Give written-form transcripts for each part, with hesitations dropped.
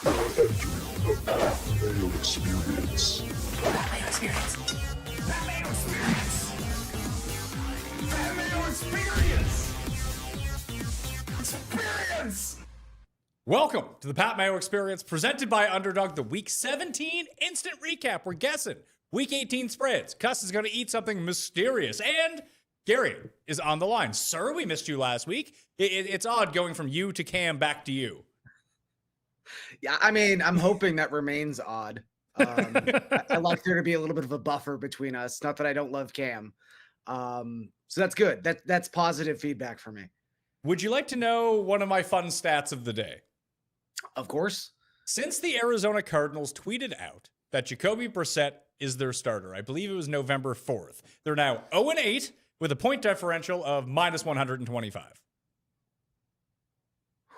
The Mayo Experience. Mayo Experience. Mayo Experience. Mayo Experience. Experience. Welcome to the Pat Mayo Experience, presented by Underdog, the Week 17 instant recap. We're guessing Week 18 spreads. Cust is going to eat something mysterious, and Garion is on the line. Sir, we missed you last week. It's odd going from you to Cam back to you. Yeah, I mean, I'm hoping that remains odd. I like there to be a little bit of a buffer between us. Not that I don't love Cam. So that's good. That's positive feedback for me. Would you like to know one of my fun stats of the day? Of course. Since the Arizona Cardinals tweeted out that Jacoby Brissett is their starter, I believe it was November 4th, they're now 0-8 with a point differential of minus 125.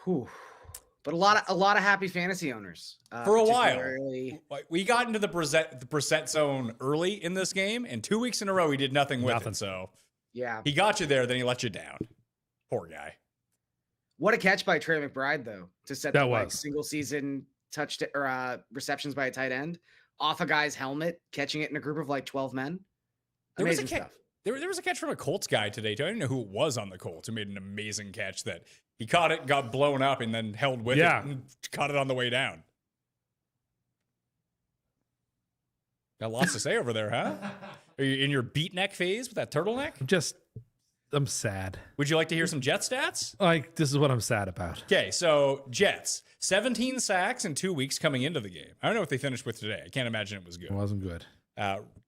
Whew. But a lot of happy fantasy owners. For a while. We got into the Brissett zone early in this game, and 2 weeks in a row he did nothing with it. So yeah, he got you there, then he let you down. Poor guy. What a catch by Trey McBride, though, to set the like, single season receptions by a tight end off a guy's helmet, catching it in a group of like 12 men. Amazing stuff. There was a catch from a Colts guy today, too. I don't know who it was on the Colts who made an amazing catch that he caught it, got blown up, and then held with it and caught it on the way down. Got lots to say over there, huh? Are you in your beatneck phase with that turtleneck? I'm sad. Would you like to hear some Jet stats? Like, this is what I'm sad about. Okay, so Jets, 17 sacks in 2 weeks coming into the game. I don't know what they finished with today. I can't imagine it was good. It wasn't good.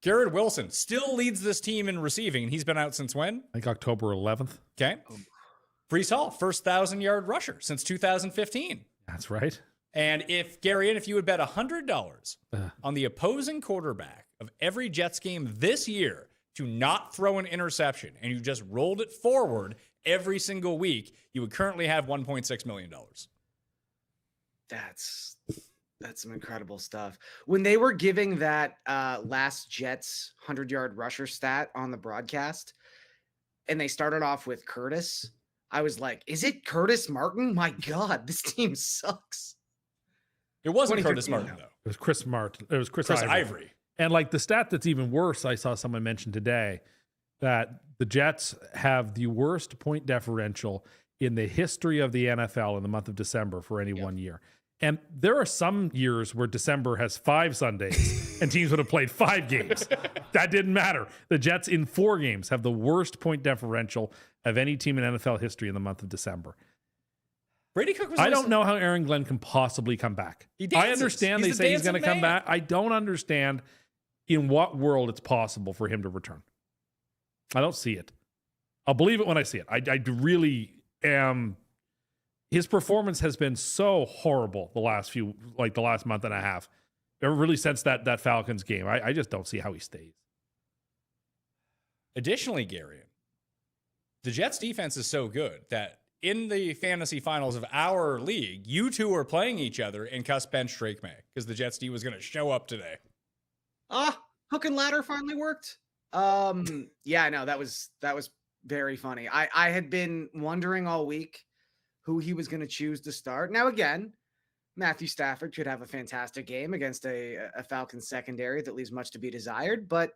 Garrett Wilson still leads this team in receiving, and he's been out since when? I think October 11th. Okay. Breece Hall, first 1,000-yard rusher since 2015. That's right. And if you would bet $100 on the opposing quarterback of every Jets game this year to not throw an interception, and you just rolled it forward every single week, you would currently have $1.6 million. That's some incredible stuff. When they were giving that last Jets 100-yard rusher stat on the broadcast, and they started off with Curtis, I was like, is it Curtis Martin? My God, this team sucks. It wasn't Curtis Martin, though. It was Chris Martin. It was Chris Ivory. And like the stat that's even worse, I saw someone mention today that the Jets have the worst point differential in the history of the NFL in the month of December for any 1 year. And there are some years where December has 5 Sundays and teams would have played 5 games. That didn't matter. The Jets in 4 games have the worst point differential of any team in NFL history in the month of December. Brady Cook was. I don't know how Aaron Glenn can possibly come back. I understand they say he's going to come back. I don't understand in what world it's possible for him to return. I don't see it. I'll believe it when I see it. I really am. His performance has been so horrible the last month and a half. Really since that Falcons game. I just don't see how he stays. Additionally, Garion, the Jets defense is so good that in the fantasy finals of our league, you two are playing each other and Cust benched Drake May because the Jets D was going to show up today. Hook and ladder finally worked. Yeah, no, that was very funny. I had been wondering all week who he was going to choose to start. Now, again, Matthew Stafford could have a fantastic game against a Falcons secondary that leaves much to be desired. But,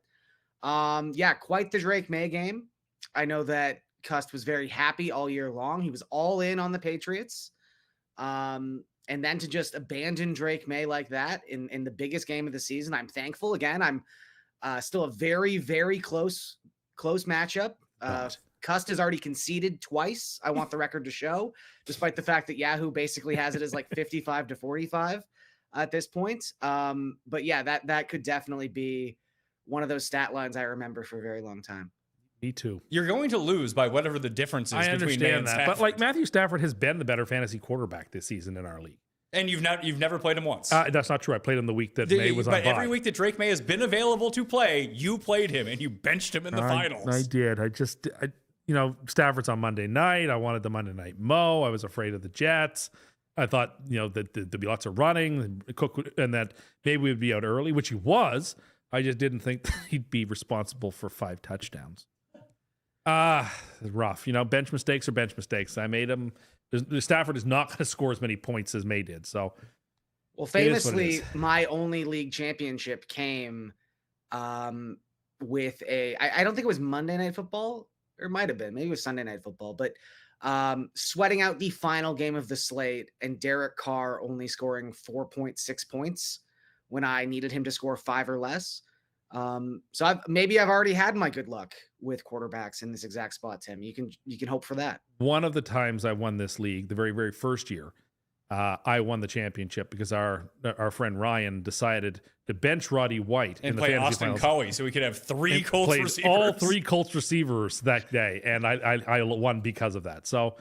yeah, quite the Drake May game. I know that Cust was very happy all year long. He was all in on the Patriots. And then to just abandon Drake May like that in the biggest game of the season, I'm thankful. Again, I'm still a very, very close matchup. Cust has already conceded twice. I want the record to show, despite the fact that Yahoo basically has it as like 55-45 at this point. But yeah, that could definitely be one of those stat lines I remember for a very long time. Me too. You're going to lose by whatever the difference is between May and Stafford. But like Matthew Stafford has been the better fantasy quarterback this season in our league. And you've never played him once. That's not true. I played him the week that May was on bye. But every week that Drake May has been available to play, you played him and you benched him in the finals. I did. Stafford's on Monday night. I wanted the Monday night Mo. I was afraid of the Jets. I thought, that there'd be lots of running, and that maybe we'd be out early, which he was. I just didn't think he'd be responsible for 5 touchdowns. Rough. Bench mistakes are bench mistakes. I made him. Stafford is not going to score as many points as May did. So Well, It is what it famously, is. my only league championship came with I don't think it was Monday Night Football, or it might have been. Maybe it was Sunday Night Football, but sweating out the final game of the slate and Derek Carr only scoring 4.6 points when I needed him to score 5 or less. So I've already had my good luck with quarterbacks in this exact spot, Tim. You can hope for that. One of the times I won this league, the very, very first year, I won the championship because our friend Ryan decided to bench Roddy White And in the play fantasy Austin finals. Cowie so we could have 3 And Colts played receivers. all 3 Colts receivers that day, and I won because of that. So,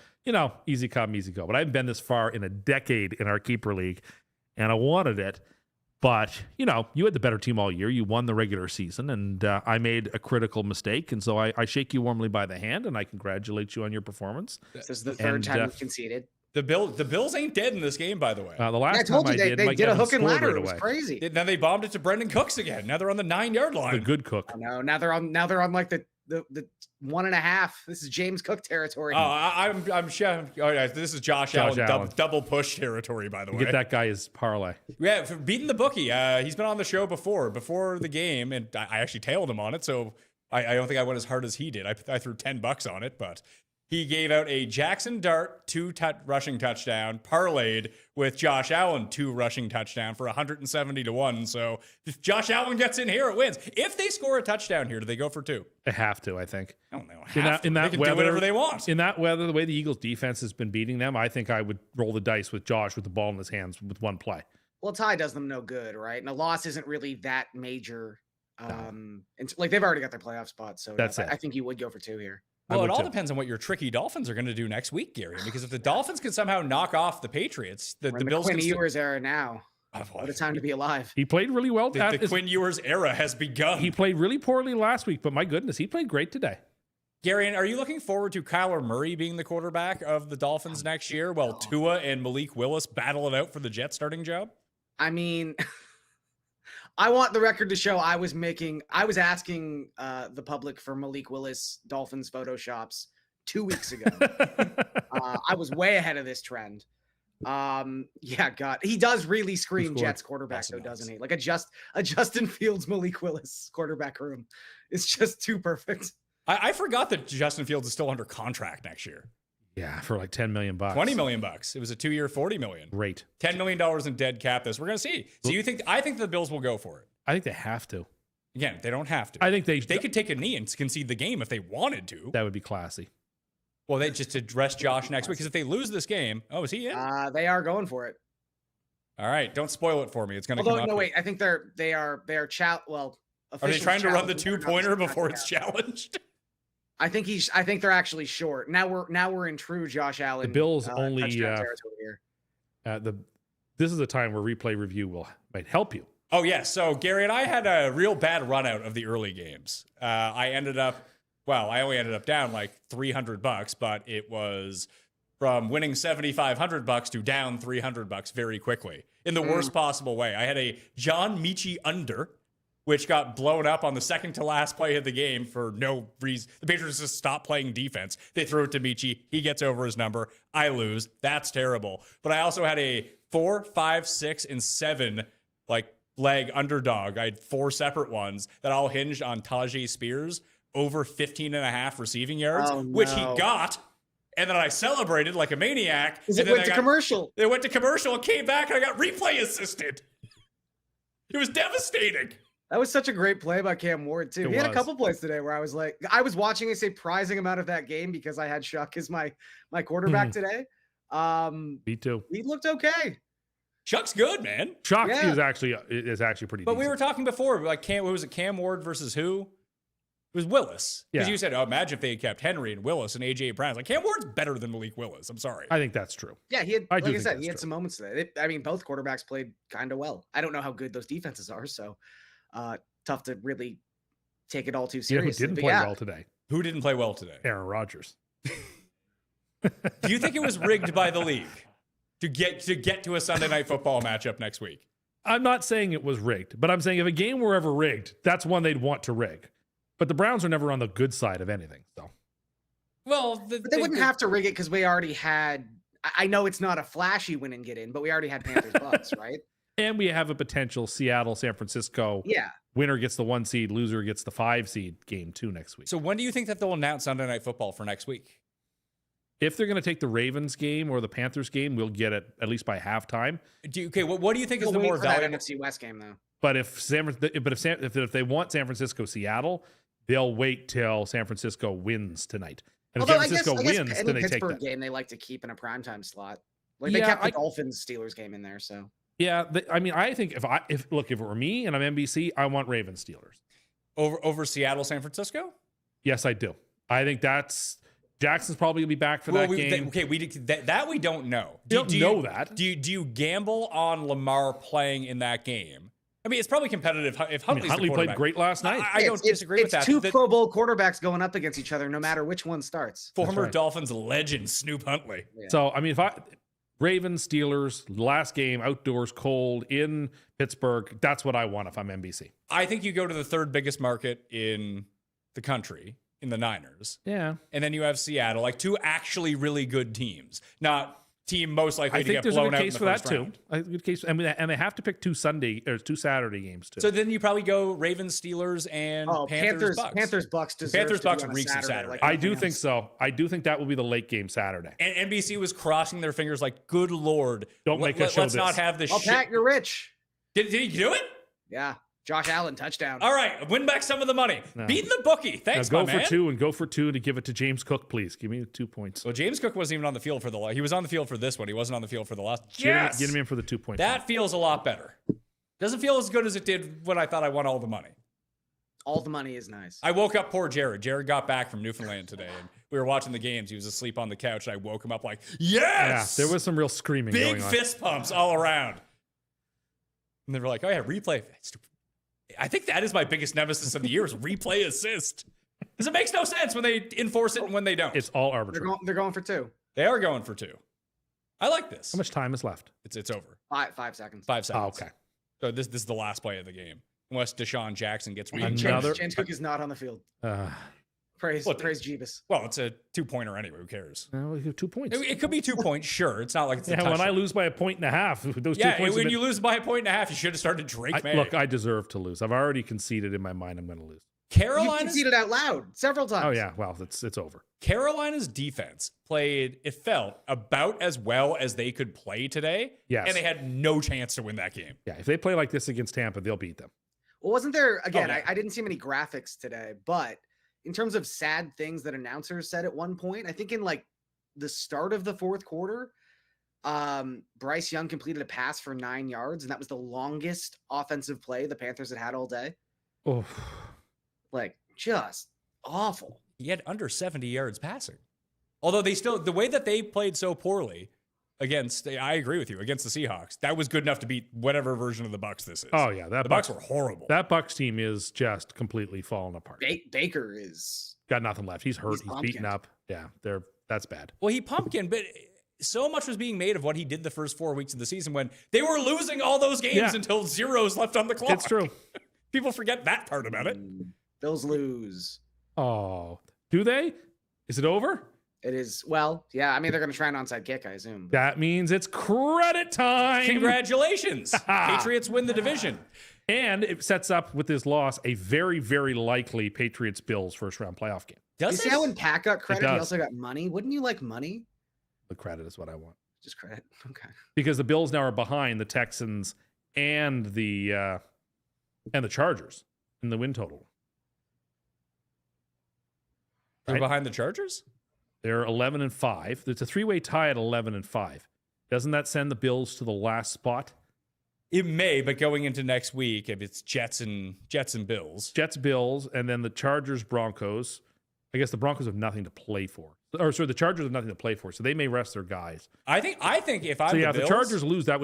easy come, easy go. But I haven't been this far in a decade in our keeper league, and I wanted it. But, you had the better team all year. You won the regular season, and I made a critical mistake. And so I shake you warmly by the hand, and I congratulate you on your performance. This is the third time you conceded. The Bills ain't dead in this game, by the way. The Yeah, I last told time you I they Mike did a Evans hook and scored ladder. right It was away. crazy. Then they bombed it to Brendan Cooks again. Now they're on the 9-yard line. The good cook. I know. Now they're on like the 1.5. This is James Cook territory. Oh, I'm sure. Oh, yeah, this is Josh Allen. Allen. Double push territory, by the way. Get that guy his parlay. Yeah, for beating the bookie. He's been on the show before the game, and I actually tailed him on it. So I don't think I went as hard as he did. I threw $10 on it, but he gave out a Jackson Dart 2 rushing touchdown, parlayed with Josh Allen 2 rushing touchdown for 170 to 1. So if Josh Allen gets in here, it wins. If they score a touchdown here, do they go for 2? They have to, I think. I don't know. In that they can weather, do whatever they want. In that weather, the way the Eagles defense has been beating them, I think I would roll the dice with Josh with the ball in his hands with one play. Well, tie does them no good, right? And a loss isn't really that major. And like they've already got their playoff spot, so That's it. I think you would go for 2 here. Well, it all too. depends on what your tricky Dolphins are going to do next week, Gary. Because if the Dolphins can somehow knock off the Patriots, the We're in Bills Quinn can Ewers era now. What a time to be alive. He played really well. The Quinn Ewers era has begun. He played really poorly last week, but my goodness, he played great today. Gary, are you looking forward to Kyler Murray being the quarterback of the Dolphins next year while Tua and Malik Willis battle it out for the Jets starting job? I mean, I want the record to show I was asking the public for Malik Willis Dolphins photoshops 2 weeks ago. I was way ahead of this trend. Yeah, God, he does really scream Jets quarterback, though, doesn't he? Like a Justin Fields, Malik Willis quarterback room. It's just too perfect. I forgot that Justin Fields is still under contract next year. Yeah, for like $10 million. $20 million. It was a 2-year, $40 million. Great. $10 million in dead cap. We're going to see. So I think the Bills will go for it. I think they have to. Again, they don't have to. I think they could take a knee and concede the game if they wanted to. That would be classy. Well, they just address Josh next week because if they lose this game, is he in? They are going for it. All right, don't spoil it for me. It's going to come up. No, wait. I think they are well. Are they trying to run the 2-pointer before it's challenged? I think they're actually short. Now we're in true Josh Allen. The Bills only territory here. This is a time where replay review might help you. Oh yeah. So Gary and I had a real bad run out of the early games. I only ended up down like $300, but it was from winning $7,500 to down $300 very quickly in the worst possible way. I had a John Mechie under, which got blown up on the second to last play of the game for no reason. The Patriots just stopped playing defense. They threw it to Mechie. He gets over his number. I lose. That's terrible. But I also had a 4, 5, 6, and 7 leg underdog. I had 4 separate ones that all hinged on Tajay Spears over 15.5 receiving yards, which he got. And then I celebrated like a maniac. It went to commercial. It went to commercial and came back and I got replay assisted. It was devastating. That was such a great play by Cam Ward, too. He had a couple plays today where I was watching a surprising amount of that game because I had Shuck as my quarterback today. Me too. He looked okay. Shuck's good, man. Shuck is actually pretty But decent. we were talking before, what was it, Cam Ward versus who? It was Willis. Because you said, imagine if they had kept Henry and Willis and A.J. Brown. Like, Cam Ward's better than Malik Willis. I'm sorry. I think that's true. Yeah, he had true. some moments today. Both quarterbacks played kind of well. I don't know how good those defenses are, so tough to really take it all too seriously. Who didn't play well today? Who didn't play well today? Aaron Rodgers. Do you think it was rigged by the league to get to a Sunday Night Football matchup next week? I'm not saying it was rigged, but I'm saying if a game were ever rigged, that's one they'd want to rig. But the Browns are never on the good side of anything. So, well, but they wouldn't have to rig it because we already had. I know it's not a flashy win and get in, but we already had Panthers Bucks, right? And we have a potential Seattle, San Francisco. Yeah. Winner gets the 1 seed, loser gets the 5 seed game 2 next week. So when do you think that they'll announce Sunday Night Football for next week? If they're going to take the Ravens game or the Panthers game, we'll get it at least by halftime. What do you think is the We'll wait more for that valuable? NFC West game though. But if if they want San Francisco, Seattle, they'll wait till San Francisco wins tonight. And if Although San Francisco wins, any then they take Pittsburgh that. game they like to keep in a primetime slot. Like they Yeah, kept the Dolphins Steelers game in there. So Yeah, I mean, I think if it were me and I'm NBC, I want Ravens Steelers. Over Seattle, San Francisco? Yes, I do. I think Jackson's probably gonna be back for that game. That we don't know. You don't know that. Do you gamble on Lamar playing in that game? I mean, it's probably competitive. If Huntley's Huntley the played quarterback. great last night. I don't disagree with that. It's two The Pro Bowl quarterbacks going up against each other, no matter which one starts. former right. Dolphins legend Snoop Huntley. Yeah. So I mean, if Ravens Steelers last game outdoors cold in Pittsburgh, that's what I want if I'm NBC. I think you go to the third biggest market in the country, in the Niners, Yeah, and then you have Seattle, like two actually really good teams, not team most likely I to think get there's a blown good out case in for the that first too. round. A good case, and they have to pick 2 Saturday games too. So then you probably go Ravens, Steelers, and Panthers, Bucks. Panthers Bucks deserve Panthers, to be Bucks on a reeks of Saturday. Saturday. Like I nothing do else. think so. I do think that will be the late game Saturday. And NBC was crossing their fingers like, good Lord. Don't make us show Let's not this. have this Oh, shit. Pat, you're rich. Did he do it? Yeah, Josh Allen touchdown. All right, win back some of the money. No. Beating the bookie. Thanks, Now go my for man. 2 and go for 2 to give it to James Cook, please. Give me the 2 points. Well, James Cook wasn't even on the field for he was on the field for this one. He wasn't on the field for the last. Get him in for the 2 points. That feels a lot better. Doesn't feel as good as it did when I thought I won all the money. All the money is nice. I woke up poor Jared. Jared got back from Newfoundland today, and we were watching the games. He was asleep on the couch, and I woke him up like, yes! Yeah, there was some real screaming big going on. fist pumps all around. And they were like, oh yeah, replay. I think that is my biggest nemesis of the year is replay assist. Because it makes no sense when they enforce it and when they don't. It's all arbitrary. They're going for 2. They are going for 2. I like this. How much time is left? It's over. 5 seconds. 5 seconds. Oh, okay. So this is the last play of the game. Unless Deshaun Jackson gets Another- James Cook is not on the field. Uh, Praise What? Jeebus. Well, it's a 2-pointer anyway. Who cares? no, we have 2 points. It could be 2 points, sure. It's not like it's a Yeah, when I touchdown. lose by a point and a half, those 2 Yeah, points. when have you been- lose by a point and a half, you should have started Drake May. Look, I deserve to lose. I've already conceded in my mind I'm going to lose. You Carolina's, conceded out loud several times. Oh yeah, well, it's over. Carolina's defense played, it felt, about as well as they could play today. Yes. And they had no chance to win that game. Yeah, if they play like this against Tampa, they'll beat them. Well, wasn't there again? yeah. I didn't see many graphics today, but in terms of sad things that announcers said at one point, I think in like the start of the fourth quarter, Bryce Young completed a pass for 9 yards, and that was the longest offensive play the Panthers had all day. Oh, Like just awful. He had under 70 yards passing. Although the way that they played so poorly against, I agree with you, against the Seahawks, that was good enough to beat whatever version of the Bucks this is. oh yeah, The Bucks were horrible. That Bucks team is just completely falling apart. Baker is Got nothing left. He's hurt. He's He's beaten pumpkin. up. Yeah, that's bad. Well, he pumpkin, but so much was being made of what he did the first 4 weeks of the season when they were losing all those games Yeah. until zeros left on the clock. It's true. People forget that part about it. Bills lose. Oh, do they? Is it over? It is well, yeah. I mean, they're going to try an onside kick, I assume. That means it's credit time. Congratulations. Patriots win the division. And it sets up with this loss a very, very likely Patriots Bills first round playoff game. You Does see it? how when Pat got credit, he does. also got money. Wouldn't you like money? The credit is what I want Just credit. Okay. because the Bills now are behind the Texans and the Chargers in the win total. They're Right. behind the Chargers? They're 11-5. There's a 3-way tie at 11-5. Doesn't that send the Bills to the last spot? It may, but going into next week, if it's Jets and Bills. Jets, Bills, and then the Chargers, Broncos. I guess the Broncos have nothing to play for. Or sorry, the Chargers have nothing to play for, so they may rest their guys. I think if I'm So yeah, the if Bills, the Chargers lose, that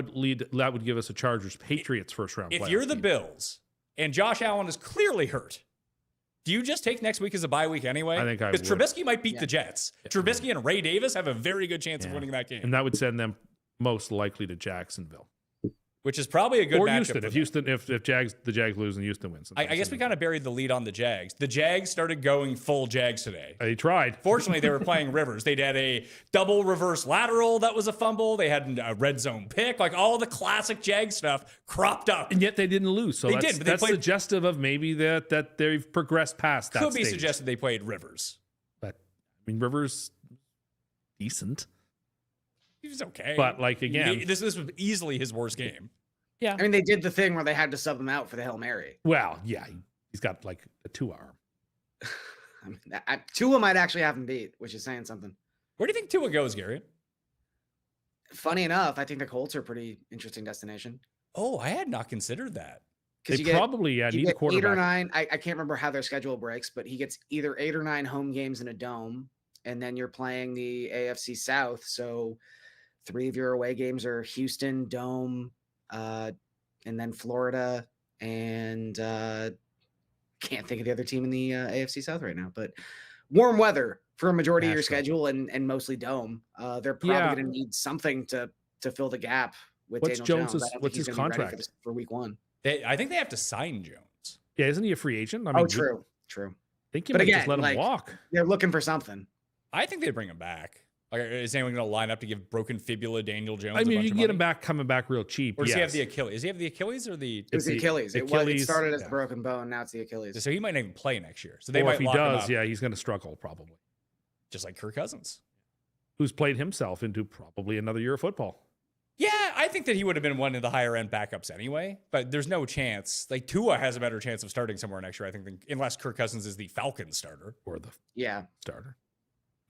would give us a Chargers Patriots first round. if playoff you're the game. Bills and Josh Allen is clearly hurt, do you just take next week as a bye week anyway? I think I Because would. Trubisky might beat the Jets. Trubisky and Ray Davis have a very good chance of winning that game. and that would send them most likely to Jacksonville. which is probably a good Or matchup Houston. for If them. Houston, if the Jags lose and Houston wins. I guess we kind of buried the lead on the Jags. The Jags started going full Jags today. They tried. Fortunately, they were playing Rivers. They had a double reverse lateral that was a fumble. They had a red zone pick. Like all the classic Jag stuff cropped up. And yet they didn't lose. So They that's, did, but they that's played- suggestive of maybe that they've progressed past that Could be stage. suggested they played Rivers. But I mean, Rivers decent. He was okay. But, like, again- this was easily his worst game. Yeah. I mean, they did the thing where they had to sub him out for the Hail Mary. Well, yeah, he's got like a 2-arm. I mean, Tua might actually have him beat, which is saying something. Where do you think Tua goes, Gary? Funny enough, I think the Colts are a pretty interesting destination. Oh, I had not considered that. They you get, probably you need a get 8 quarterback. or 9. I can't remember how their schedule breaks, but he gets either 8 or 9 home games in a dome, and then you're playing the AFC South. So 3 of your away games are Houston, Dome, and then Florida, and can't think of the other team in the AFC South right now. But warm weather for a majority of your Nashville. schedule, and mostly Dome. They're probably Yeah. going to need something to fill the gap with What's Daniel Jones's- Jones. I don't think what's he's his gonna be ready contract? for week 1. I think they have to sign Jones. Yeah, isn't he a free agent? I mean, True. I think you But might just again, let him like, walk. They're looking for something. I think they'd bring him back. Like, is anyone going to line up to give broken fibula Daniel Jones? I mean, a bunch you of can get money? him back, coming back real cheap. Or does he have yes. the Achilles? Does he have the Achilles or the? It was the the Achilles. It Achilles, started as yeah. the broken bone. Now it's the Achilles. So he might not even play next year. So they Or might if he lock him does, up, yeah, he's going to struggle probably. just like Kirk Cousins. Who's played himself into probably another year of football. Yeah, I think that he would have been one of the higher end backups anyway. But there's no chance. Like Tua has a better chance of starting somewhere next year, I think, unless Kirk Cousins is the Falcons starter. Or the Yeah. starter.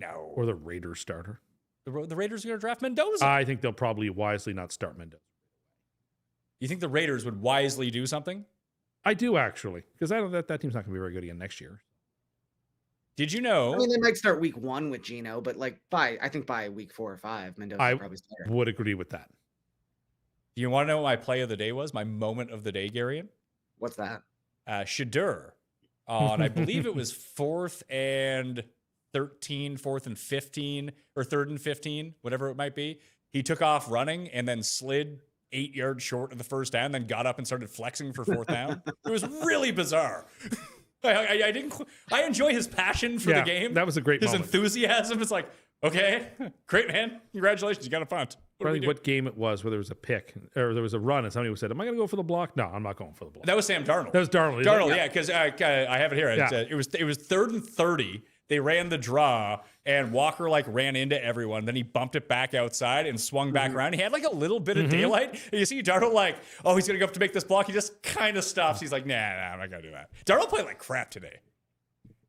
No, Or the Raiders starter. the Raiders are going to draft Mendoza. I think they'll probably wisely not start Mendoza. You think the Raiders would wisely do something? I do actually, because I don't that team's not going to be very good again next year. Did you know? I mean, they might start week 1 with Geno, but like I think by week 4 or 5, Mendoza I will probably start. would agree with that. Do you want to know what my play of the day was? My moment of the day, Garion? What's that? Shadur on, I believe it was 4th and 13, 4th and 15, or 3rd and 15, whatever it might be. He took off running and then slid 8 yards short of the first down, then got up and started flexing for 4th down. It was really bizarre. I enjoy his passion for the game. That was a great His moment. enthusiasm. It's like, okay, great, man. Congratulations. You got a punt. What do I we think do? what game it was where there was a pick or there was a run and somebody who said, "Am I going to go for the block?" No, I'm not going for the block. That was Sam Darnold. That was Darnold. isn't it? Darnold, yeah, because I have it here. It's, Yeah. it was 3rd and 30. They ran the draw, and Walker like ran into everyone. Then he bumped it back outside and swung back around. He had like a little bit of daylight. And you see Darnold like, oh, he's gonna go up to make this block. He just kind of stops. He's like, nah, I'm not gonna do that. Darnold played like crap today.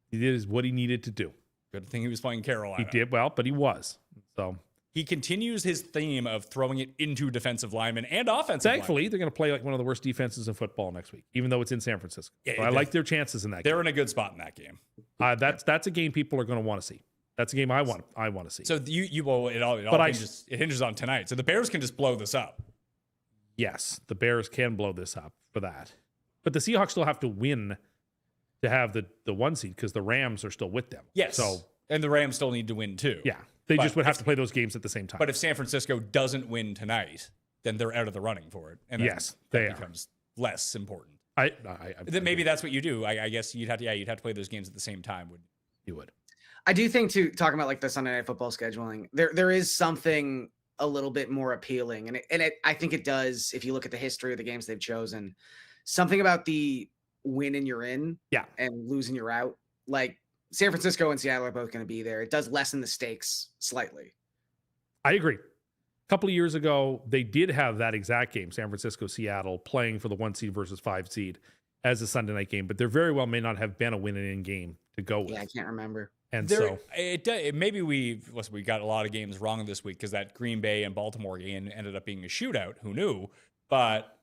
He did what he needed to do. Good thing he was playing Carolina. He did well, but he was. So He continues his theme of throwing it into defensive linemen and offensive thankfully, they're going to play like one of the worst defenses in football next week, even though it's in San Francisco. Yeah, So I like their chances in that They're game. in a good spot in that game. That's a game people are going to want to see. That's a game I want to see. So it hinges on tonight. So the Bears can just blow this up. Yes, the Bears can blow this up for that. But the Seahawks still have to win to have the 1 seed because the Rams are still with them. Yes. So And the Rams still need to win too. yeah, they But just would have if- to play those games at the same time. But if San Francisco doesn't win tonight, then they're out of the running for it. And then Yes, they are. becomes less important. I Then maybe that's what you do. I guess you'd have to play those games at the same time. you would. I do think too, talking about like the Sunday Night Football scheduling, there is something a little bit more appealing, and I think it does if you look at the history of the games they've chosen. Something about the win and you're in, Yeah. and losing you're out. Like San Francisco and Seattle are both going to be there. It does lessen the stakes slightly. I agree. A couple of years ago, they did have that exact game, San Francisco, Seattle, playing for the 1 seed versus 5 seed as a Sunday night game, but there very well may not have been a win-in game to go with. Yeah, I can't remember. And There, so maybe we got a lot of games wrong this week because that Green Bay and Baltimore game ended up being a shootout. Who knew? But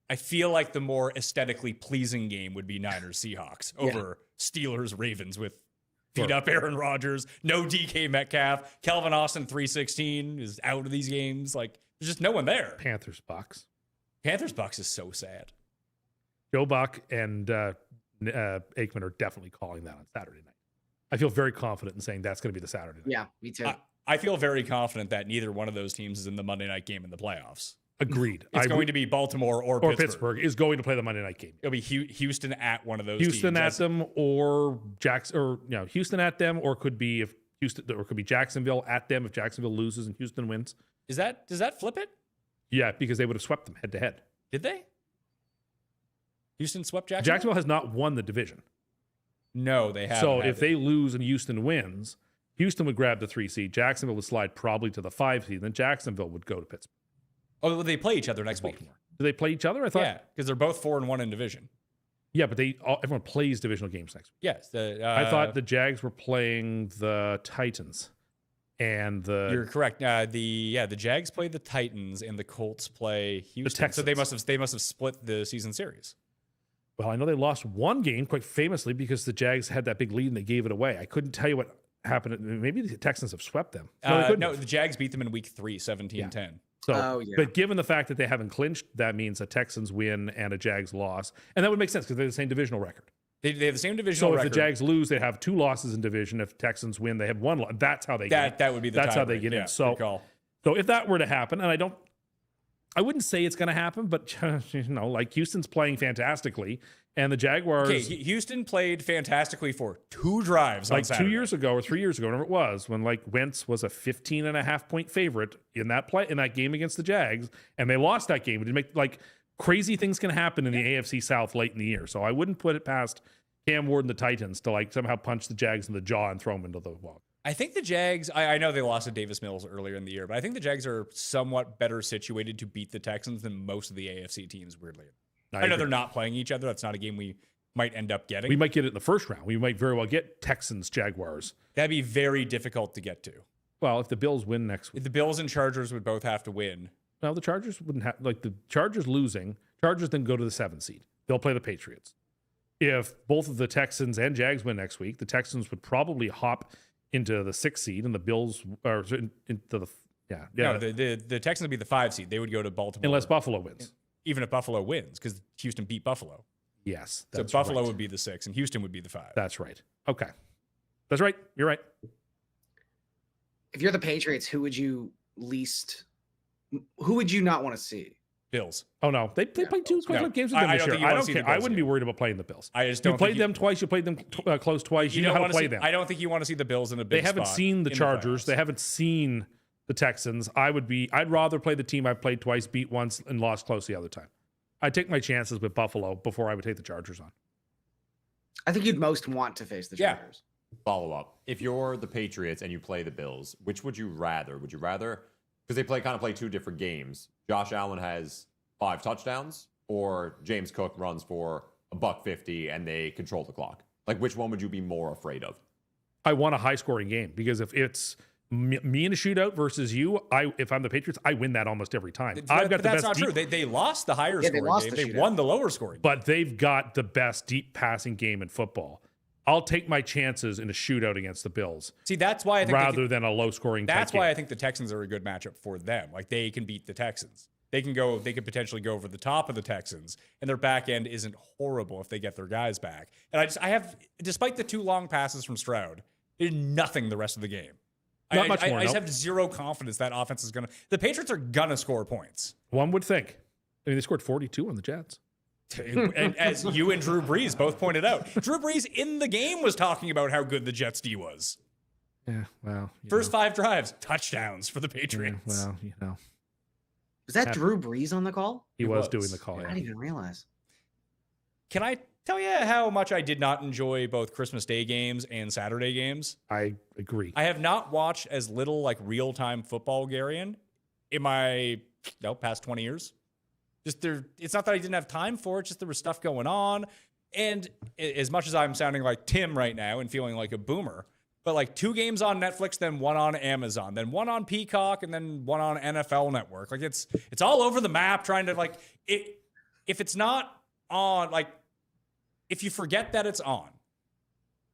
I feel like the more aesthetically pleasing game would be Niners Seahawks over Steelers Ravens with beat up Aaron Rodgers, no DK Metcalf, Calvin Austin 316 is out of these games. Like there's just no one there. Panthers Bucks. Panthers Bucks is so sad. Joe Buck and Aikman are definitely calling that on Saturday night. I feel very confident in saying that's going to be the Saturday night. Yeah, me too. I feel very confident that neither one of those teams is in the Monday night game in the playoffs. Agreed. It's going to be Baltimore or Pittsburgh is going to play the Monday night game. It'll be Houston at one of those Houston teams. at them or Houston at them, or could be Jacksonville at them if Jacksonville loses and Houston wins. Does that flip it? Yeah, because they would have swept them head to head. Did they? Houston swept Jacksonville? Jacksonville has not won the division. No, they haven't. So if they lose and Houston wins, Houston would grab the 3 seed. Jacksonville would slide probably to the 5 seed. Then Jacksonville would go to Pittsburgh. Oh, well, they play each other next week. Do they play each other? I thought. Yeah, because they're both 4-1 in division. Yeah, but everyone plays divisional games next week. Yes. I thought the Jags were playing the Titans, and you're correct. The Jags play the Titans, and the Colts play Houston. The Texans. So they must have split the season series. Well, I know they lost one game quite famously because the Jags had that big lead and they gave it away. I couldn't tell you what happened. Maybe the Texans have swept them. No, the Jags beat them in week 3, 17-10. So, but given the fact that they haven't clinched, that means a Texans win and a Jags loss. And that would make sense because they're the same divisional record. They have the same divisional record. So if the Jags lose, they have 2 losses in division. If Texans win, they have 1 loss. That's how they get in. That would be the That's how they get in. So if that were to happen, and I wouldn't say it's going to happen, but like Houston's playing fantastically, and the Jaguars. Okay, Houston played fantastically for 2 drives on Saturday. 2 years ago or 3 years ago, whatever it was, when like Wentz was a 15.5-point favorite in that game against the Jags, and they lost that game. It didn't make like crazy things can happen in the AFC South late in the year. So I wouldn't put it past Cam Ward and the Titans to like somehow punch the Jags in the jaw and throw them into the wall. I think the Jags, I know they lost to Davis Mills earlier in the year, but I think the Jags are somewhat better situated to beat the Texans than most of the AFC teams, weirdly. I know they're not playing each other. That's not a game we might end up getting. We might get it in the first round. We might very well get Texans, Jaguars. That'd be very difficult to get to. Well, if the Bills win next week. The Bills and Chargers would both have to win. No, the Chargers wouldn't have, like the Chargers losing. Chargers then go to the 7 seed. They'll play the Patriots. If both of the Texans and Jags win next week, the Texans would probably hop into the 6 seed, and the Bills are into the No, the Texans would be the 5 seed. They would go to Baltimore unless Buffalo wins. Even if Buffalo wins, because Houston beat Buffalo. Yes, so Buffalo would be the 6, and Houston would be the 5. That's right. Okay, that's right. You're right. If you're the Patriots, who would you not want to see? Bills. Oh no, they played 2 games with them this year. I don't care. I wouldn't be worried about playing the Bills. I just don't. You played them twice. You played them close twice. You know how to play them. I don't think you want to see the Bills in a big spot. They haven't seen the Chargers. They haven't seen the Texans. I'd rather play the team I've played twice, beat once, and lost close the other time. I'd take my chances with Buffalo before I would take the Chargers on. I think you'd most want to face the Chargers. Follow up. If you're the Patriots and you play the Bills, which would you rather? Would you rather, because they play 2 different games, Josh Allen has 5 touchdowns, or James Cook runs for $150 and they control the clock? Like, which one would you be more afraid of? I want a high-scoring game, because if it's me in a shootout versus you, if I'm the Patriots, I win that almost every time. I've got the best. That's not true. They lost the higher scoring game. They won the lower scoring game. But they've got the best deep passing game in football. I'll take my chances in a shootout against the Bills. See, that's why I think rather than a low scoring. That's why I think the Texans are a good matchup for them. Like, they can beat the Texans. They could potentially go over the top of the Texans, and their back end isn't horrible if they get their guys back. And I have, despite the 2 long passes from Stroud, it did nothing the rest of the game. Not much more. I just have zero confidence that offense is the Patriots are gonna score points. One would think. I mean, they scored 42 on the Jets. And as you and Drew Brees both pointed out, Drew Brees in the game was talking about how good the Jets D was. Yeah, well. First 5 drives, touchdowns for the Patriots. Yeah, well, Was that Drew Brees on the call? He was doing the call. I didn't even realize. Can I tell you how much I did not enjoy both Christmas Day games and Saturday games? I agree. I have not watched as little like real-time football, Garion, in my past 20 years. It's not that I didn't have time for it, just there was stuff going on. And as much as I'm sounding like Tim right now and feeling like a boomer, but like 2 games on Netflix, then 1 on Amazon, then 1 on Peacock, and then 1 on NFL Network. Like it's all over the map trying to like it. If it's not on, like if you forget that it's on,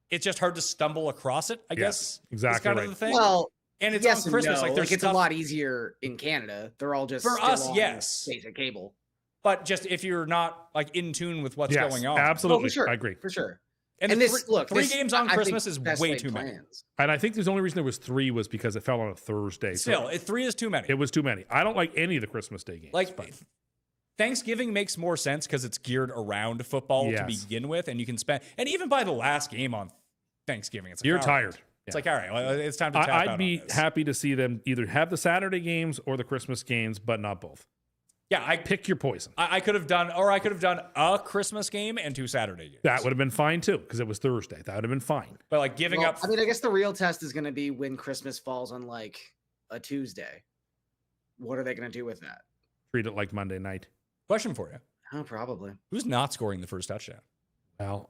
it's just hard to stumble across it, I guess. Exactly. It's kind right. of the thing. Well, and it's yes on Christmas. No. Like it's a lot easier in Canada. They're all just for us, on yes, basic cable. But just if you're not like in tune with what's going on, absolutely, for sure. I agree for sure. And the this three games on I think Christmas is best way laid too many. plans. And I think the only reason there was 3 was because it fell on a Thursday. Still, So 3 is too many. it was too many. I don't like any of the Christmas Day games. Like but Thanksgiving makes more sense because it's geared around football to Yes. begin with, and you can spend. And even by the last game on Thanksgiving, it's like, you're all right. tired. It's like, all right, well, it's time to tap out I'd be on this. happy to see them either have the Saturday games or the Christmas games, but not both. Yeah, Pick your poison. I could have done a Christmas game and 2 Saturday games. That would have been fine too, because it was Thursday. That would have been fine. But like giving Well, up. I mean, I guess the real test is going to be when Christmas falls on like a Tuesday. What are they going to do with that? Treat it like Monday night. Question for you: Oh, probably. who's not scoring the first touchdown? Well,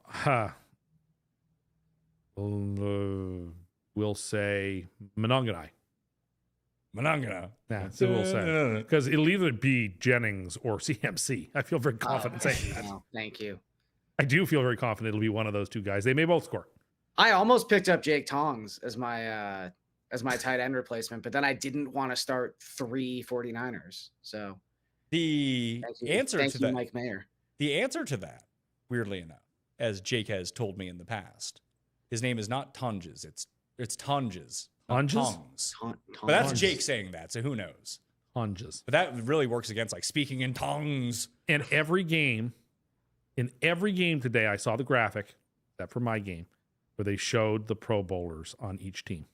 we'll say Mononganai. Monongahela. That's what we'll say. Because it'll either be Jennings or CMC. I feel very confident saying that. Oh, thank you. I do feel very confident it'll be one of those 2 guys. They may both score. I almost picked up Jake Tongs as my tight end replacement, but then I didn't want to start 3 49ers. So The answer thank to you, that, Mike Mayer. the answer to that, weirdly enough, as Jake has told me in the past, his name is not Tunges. It's Tunges. not Tunges? Tongs. But that's Tonges. Jake saying that, so who knows? Hunges. But that really works against like speaking in tongues. And in every game today, I saw the graphic, except for my game, where they showed the Pro Bowlers on each team.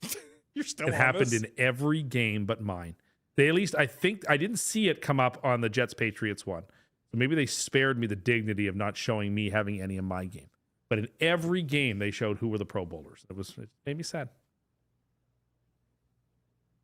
You're still It on happened this? in every game but mine. They at least, I think, I didn't see it come up on the Jets Patriots one. So maybe they spared me the dignity of not showing me having any in my game. But in every game, they showed who were the Pro Bowlers. It made me sad.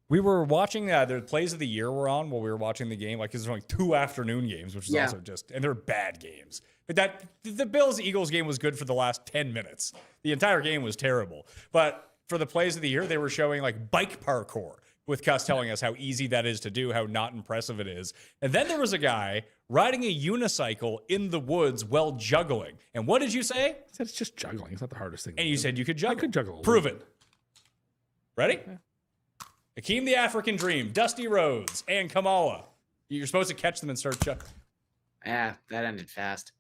We were watching the plays of the year were on while we were watching the game. Like, there's only 2 afternoon games, which is Yeah. also just, and they're bad games. But the Bills-Eagles game was good for the last 10 minutes. The entire game was terrible. But for the plays of the year, they were showing like bike parkour with Cust telling us how easy that is to do, how not impressive it is. And then there was a guy riding a unicycle in the woods while juggling. And what did you say? I said it's just juggling. It's not the hardest thing. And you said you could juggle. I could juggle a Prove little it. Ready? Hakeem the African Dream, Dusty Rhodes, and Kamala. You're supposed to catch them and start juggling. Yeah, that ended fast.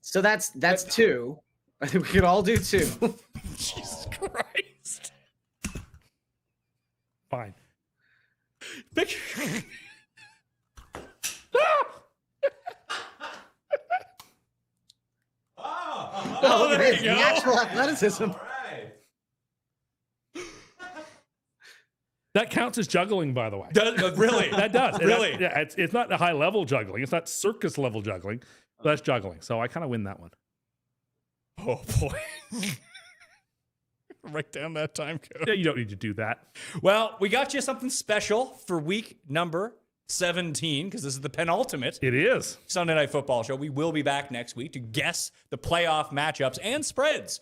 So that's 2. I think we could all do 2. Jesus Christ. Fine. Picture. Oh, there it's you go. natural athleticism. That counts as juggling, by the way. Really? That does. Really? Yeah, it's not a high level juggling. It's not circus level juggling. That's juggling. So I kind of win that one. Oh, boy. Write down that time code. Yeah, you don't need to do that. Well, we got you something special for week number 17, because this is the penultimate It is. Sunday Night Football show. We will be back next week to guess the playoff matchups and spreads.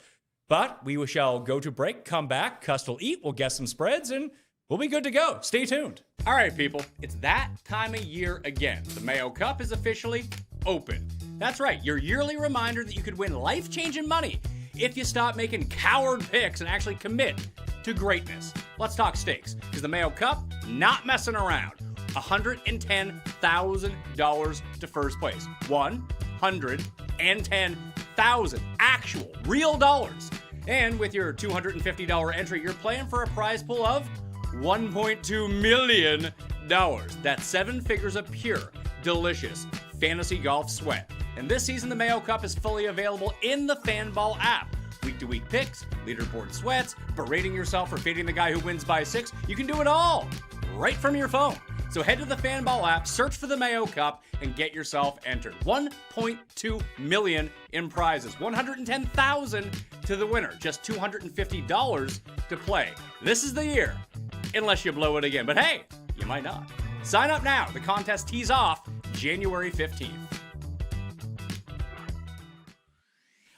But we shall go to break, come back, Cust will eat, we'll guess some spreads, and we'll be good to go. Stay tuned. All right, people, it's that time of year again. The Mayo Cup is officially open. That's right, your yearly reminder that you could win life-changing money if you stop making coward picks and actually commit to greatness. Let's talk stakes, because the Mayo Cup, not messing around. $110,000 to first place. 110,000 actual real dollars. And with your $250 entry, you're playing for a prize pool of $1.2 million. That's 7 figures of pure, delicious fantasy golf sweat. And this season, the Mayo Cup is fully available in the Fanball app. Week-to-week picks, leaderboard sweats, berating yourself for fading the guy who wins by 6. You can do it all right from your phone. So head to the Fanball app, search for the Mayo Cup, and get yourself entered. 1.2 million in prizes, 110,000 to the winner, just $250 to play. This is the year, unless you blow it again. But hey, you might not. Sign up now. The contest tees off January 15th.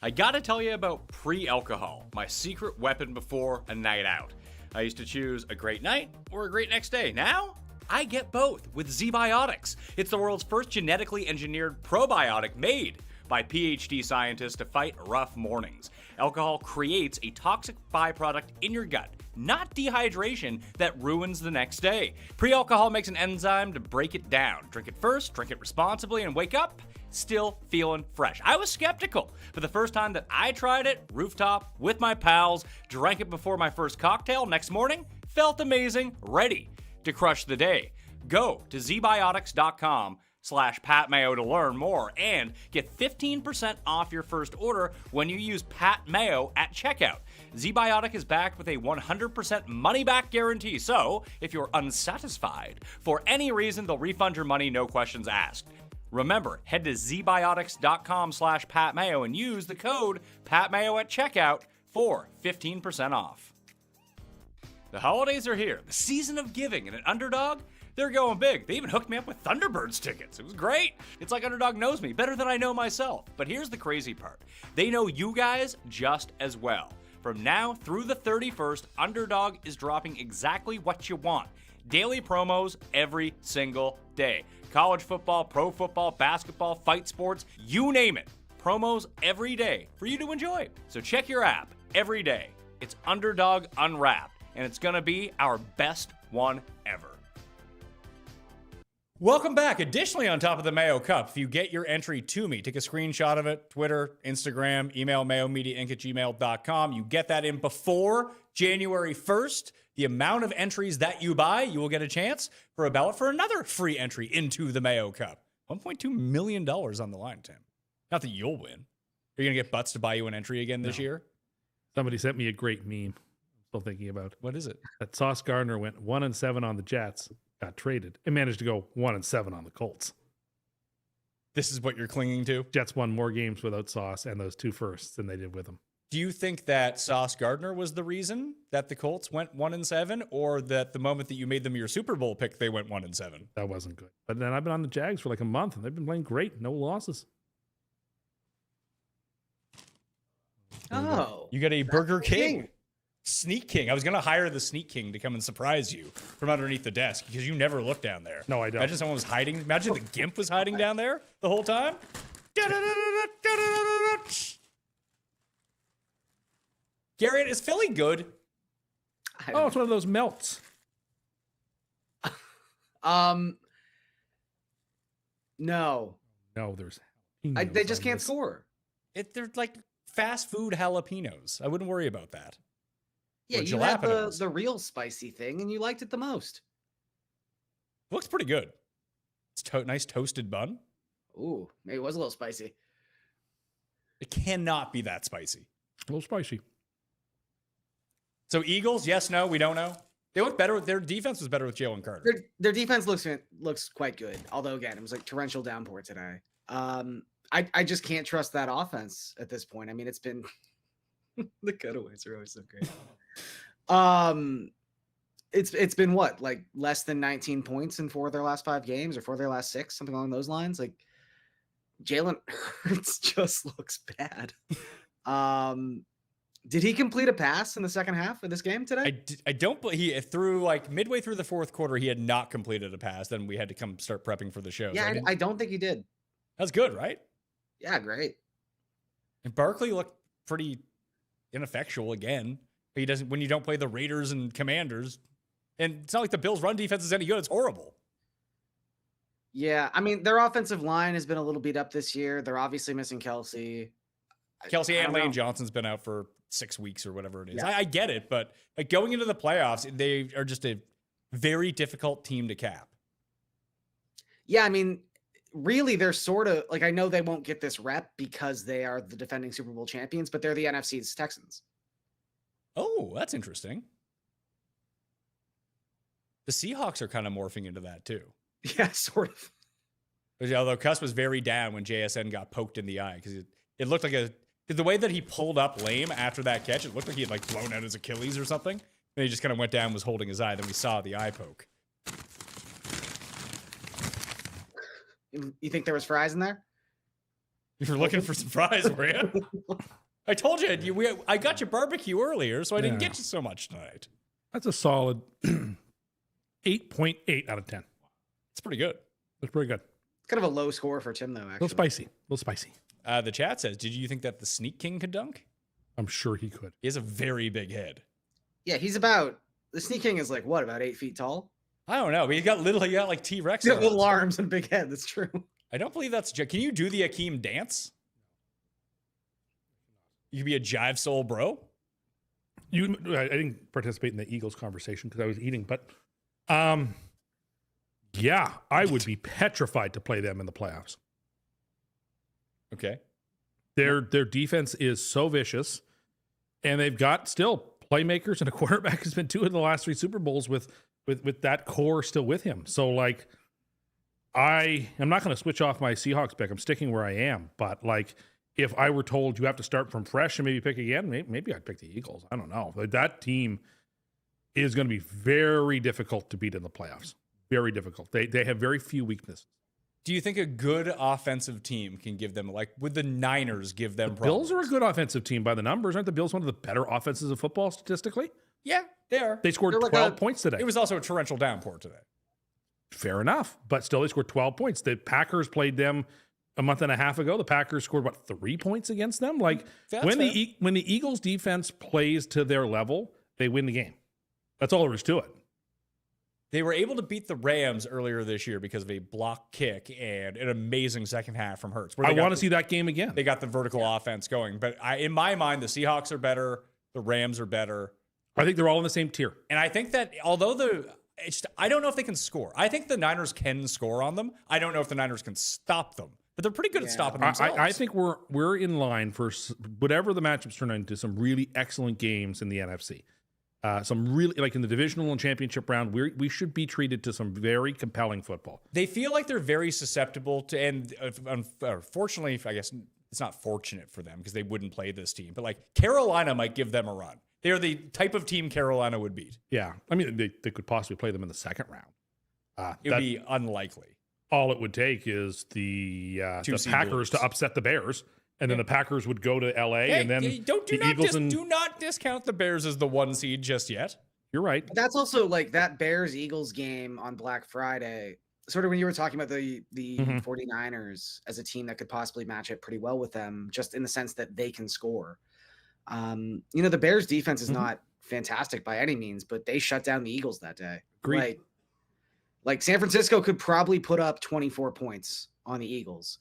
I gotta tell you about pre-alcohol, my secret weapon before a night out. I used to choose a great night or a great next day. Now, I get both with Z-Biotics. It's the world's first genetically engineered probiotic made by PhD scientists to fight rough mornings. Alcohol creates a toxic byproduct in your gut, not dehydration, that ruins the next day. Pre-alcohol makes an enzyme to break it down. Drink it first, drink it responsibly, and wake up still feeling fresh. I was skeptical, but the first time that I tried it, rooftop, with my pals, drank it before my first cocktail, next morning, felt amazing, ready to crush the day. Go to zbiotics.com/PatMayo to learn more and get 15% off your first order when you use Pat Mayo at checkout. ZBiotic is backed with a 100% money-back guarantee, so if you're unsatisfied for any reason, they'll refund your money, no questions asked. Remember, head to zbiotics.com/PatMayo and use the code PatMayo at checkout for 15% off. The holidays are here, the season of giving, and at Underdog, they're going big. They even hooked me up with Thunderbirds tickets. It was great. It's like Underdog knows me better than I know myself. But here's the crazy part. They know you guys just as well. From now through the 31st, Underdog is dropping exactly what you want. Daily promos every single day. College football, pro football, basketball, fight sports, you name it. Promos every day for you to enjoy. So check your app every day. It's Underdog Unwrapped, and it's going to be our best one ever. Welcome back. Additionally, on top of the Mayo Cup, if you get your entry to me, take a screenshot of it, Twitter, Instagram, email mayomediainc@gmail.com. You get that in before January 1st. The amount of entries that you buy, you will get a chance for a ballot for another free entry into the Mayo Cup. $1.2 million on the line, Tim. Not that you'll win. Are you going to get Butts to buy you an entry again this year? Somebody sent me a great meme. I'm still thinking about. What is it? That Sauce Gardner went 1-7 on the Jets, got traded, and managed to go 1-7 on the Colts. This is what you're clinging to? Jets won more games without Sauce and those 2 firsts than they did with him. Do you think that Sauce Gardner was the reason that the Colts went 1-7, or that the moment that you made them your Super Bowl pick, they went 1-7? That wasn't good. But then I've been on the Jags for like a month, and they've been playing great. No losses. Oh, You got a Burger King. Sneak King. I was going to hire the Sneak King to come and surprise you from underneath the desk because you never look down there. No, I don't. Imagine someone was hiding. Imagine the Gimp was hiding down there the whole time. Garion, is Philly good? Oh, it's one of those melts. No, No, there's. they just can't score. They're like fast food jalapenos. I wouldn't worry about that. Yeah, Or you had jalapenos. the real spicy thing, and you liked it the most. Looks pretty good. It's nice toasted bun. Ooh, maybe it was a little spicy. It cannot be that spicy. A little spicy. So Eagles, yes, no, we don't know. They look better. Their defense was better with Jalen Carter. Their defense looks quite good. Although again, it was like torrential downpour today. I just can't trust that offense at this point. I mean, it's been the cutaways are always so great. It's been what, like less than 19 points in 4 of their last 5 games, or 4 of their last 6, something along those lines. Like Jalen Hurts just looks bad. Did he complete a pass in the second half of this game today? I don't believe he through like midway through the 4th quarter, he had not completed a pass. Then we had to come start prepping for the show. Yeah, So I don't think he did. that's good, right? Yeah, great. And Barkley looked pretty ineffectual again. He doesn't when you don't play the Raiders and Commanders. And it's not like the Bills' run defense is any good. It's horrible. Yeah, I mean, their offensive line has been a little beat up this year. They're obviously missing Kelsey. Kelsey I and don't Lane know. Johnson's been out for 6 weeks or whatever it is. Yeah. I get it, but like going into the playoffs, they are just a very difficult team to cap. Yeah, I mean, really, they're sort of like, I know they won't get this rep because they are the defending Super Bowl champions, but they're the NFC's Texans. Oh, that's interesting. The Seahawks are kind of morphing into that too. Yeah, sort of. Although Cust was very down when JSN got poked in the eye because it looked like the way that he pulled up lame after that catch, it looked like he had like blown out his Achilles or something. And he just kind of went down and was holding his eye. Then we saw the eye poke. You think there was fries in there? You were looking for some fries, were you? I told you, I got you barbecue earlier, so I didn't Yeah. get you so much tonight. That's a solid 8.8 out of 10. It's pretty good. That's pretty good. It's kind of a low score for Tim, though, A actually. little spicy. A little spicy. The chat says, did you think that the Sneak King could dunk? I'm sure he could. He has a very big head. Yeah, the Sneak King is like, what, about 8 feet tall? I don't know, but he got like T-Rex He's got arms. little arms and big head. That's true. I don't believe that's. Can you do the Akeem dance? You could be a jive soul bro. I didn't participate in the Eagles conversation because I was eating, but yeah, I would be petrified to play them in the playoffs. Okay. Their defense is so vicious, and they've got still playmakers and a quarterback who's been 2 in the last 3 Super Bowls with that core still with him. So like, I'm not going to switch off my Seahawks pick. I'm sticking where I am. But like, if I were told you have to start from fresh and maybe pick again, maybe I'd pick the Eagles. I don't know. Like, that team is going to be very difficult to beat in the playoffs. Very difficult. They have very few weaknesses. Do you think a good offensive team can give them, like, would the Niners give them Bills problems? are a good offensive team by the numbers. Aren't the Bills one of the better offenses of football statistically? Yeah, they are. They scored They're like 12 points today. It was also a torrential downpour today. Fair enough. But still, they scored 12 points. The Packers played them a month and a half ago. The Packers scored, 3 points against them? Like, That's when fair. the Eagles defense plays to their level, they win the game. That's all there is to it. They were able to beat the Rams earlier this year because of a block kick and an amazing second half from Hurts. I want to see that game again. They got the vertical offense going. But in my mind, the Seahawks are better. The Rams are better. I think they're all in the same tier. And I think that although I don't know if they can score. I think the Niners can score on them. I don't know if the Niners can stop them. But they're pretty good at stopping themselves. I think we're in line for whatever the matchups turn into, some really excellent games in the NFC. Some really, like in the divisional and championship round, we should be treated to some very compelling football. They feel like they're very susceptible to, and unfortunately, I guess it's not fortunate for them because they wouldn't play this team, but like Carolina might give them a run. They are the type of team Carolina would beat. Yeah. I mean, they could possibly play them in the second round. It would be unlikely. All it would take is the Packers to upset the Bears. And then the Packers would go to LA, and then do not discount the Bears as the 1 seed just yet. You're right. That's also like that Bears-Eagles game on Black Friday. Sort of when you were talking about the 49ers as a team that could possibly match it pretty well with them, just in the sense that they can score. The Bears defense is not fantastic by any means, but they shut down the Eagles that day. Agreed. Like San Francisco could probably put up 24 points on the Eagles.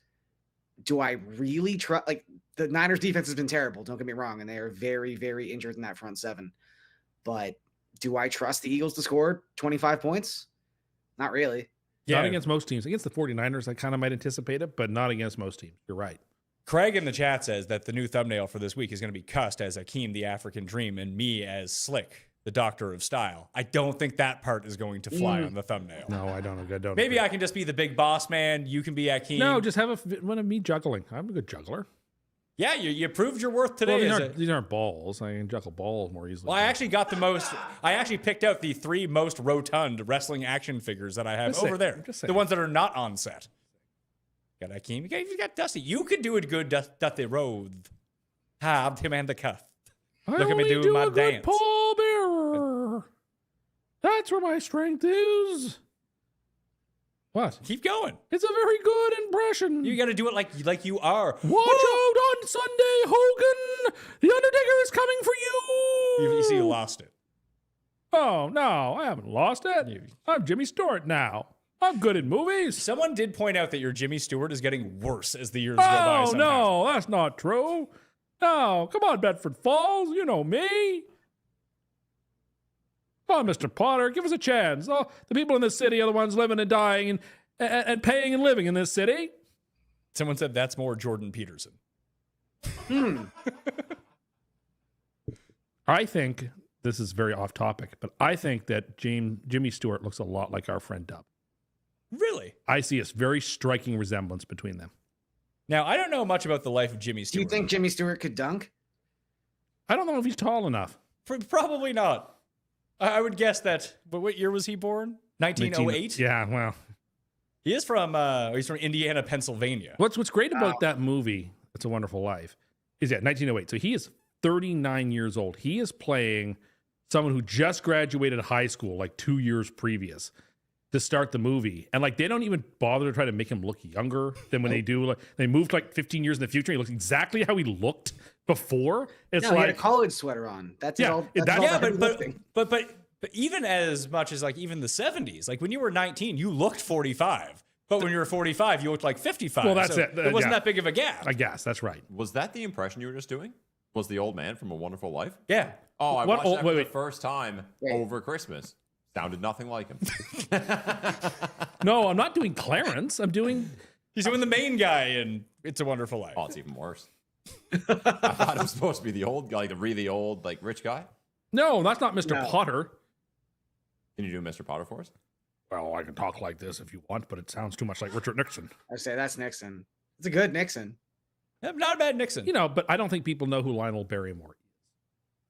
Do I really trust? Like, the Niners defense has been terrible, don't get me wrong, and they are very, very injured in that front seven. But do I trust the Eagles to score 25 points? Not really. Not against most teams. Against the 49ers, I kind of might anticipate it, but not against most teams. You're right. Craig in the chat says that the new thumbnail for this week is going to be Cust as Akeem, the African Dream, and me as Slick, the Doctor of Style. I don't think that part is going to fly on the thumbnail. No, I don't. Maybe I can just be the big boss man. You can be Akeem. No, just have one of me juggling. I'm a good juggler. Yeah, you proved your worth today. Well, these aren't balls. I can juggle balls more easily. Well, I actually got the most. I actually picked out the 3 most rotund wrestling action figures that I have over there. The ones that are not on set. Got Akeem. You got Dusty. You could do a good Dusty Road. I'm Tim and the Cuff. Look at me do my dance. Pallbearer. That's where my strength is. What? Keep going. It's a very good impression. You got to do it like you are. Watch out on Sunday, Hogan. The Undertaker is coming for you. You see, you lost it. Oh, no, I haven't lost it. I'm Jimmy Stewart now. I'm good at movies. Someone did point out that your Jimmy Stewart is getting worse as the years go by. Oh, no, that's not true. No, come on, Bedford Falls. You know me. Come on, Mr. Potter, give us a chance. Oh, the people in this city are the ones living and dying and paying and living in this city. Someone said that's more Jordan Peterson. I think, this is very off topic, but I think that Jimmy Stewart looks a lot like our friend Dub. Really? I see a very striking resemblance between them. Now, I don't know much about the life of Jimmy Do Stewart. you think Jimmy Stewart could dunk? I don't know if he's tall enough. Probably not. I would guess that. But what year was he born? 1908? Yeah, well. He's from Indiana, Pennsylvania. What's great about that movie, It's a Wonderful Life, is 1908. So he is 39 years old. He is playing someone who just graduated high school like 2 years previous to start the movie. And like, they don't even bother to try to make him look younger than when they do. Like, they moved like 15 years in the future. He looks exactly how he looked before. It's he had a college sweater on. But even as much as like even the 70s, like when you were 19, you looked 45. But when you were 45, you looked like 55. Well, that's so it. It wasn't Yeah. that big of a gap. I guess that's right. Was that the impression you were just doing? Was the old man from A Wonderful Life? Yeah. Oh, I What watched old- that for wait, the wait. first time Wait. over Christmas. Sounded nothing like him. No, I'm not doing Clarence. I'm doing. He's doing the main guy in It's a Wonderful Life. Oh, it's even worse. I thought it was supposed to be the old guy, like the really old, like rich guy. No, that's not Mr. No. Potter. Can you do Mr. Potter for us? Well, I can talk like this if you want, but it sounds too much like Richard Nixon. I say that's Nixon. It's a good Nixon. Not a bad Nixon. You know, but I don't think people know who Lionel Barrymore is.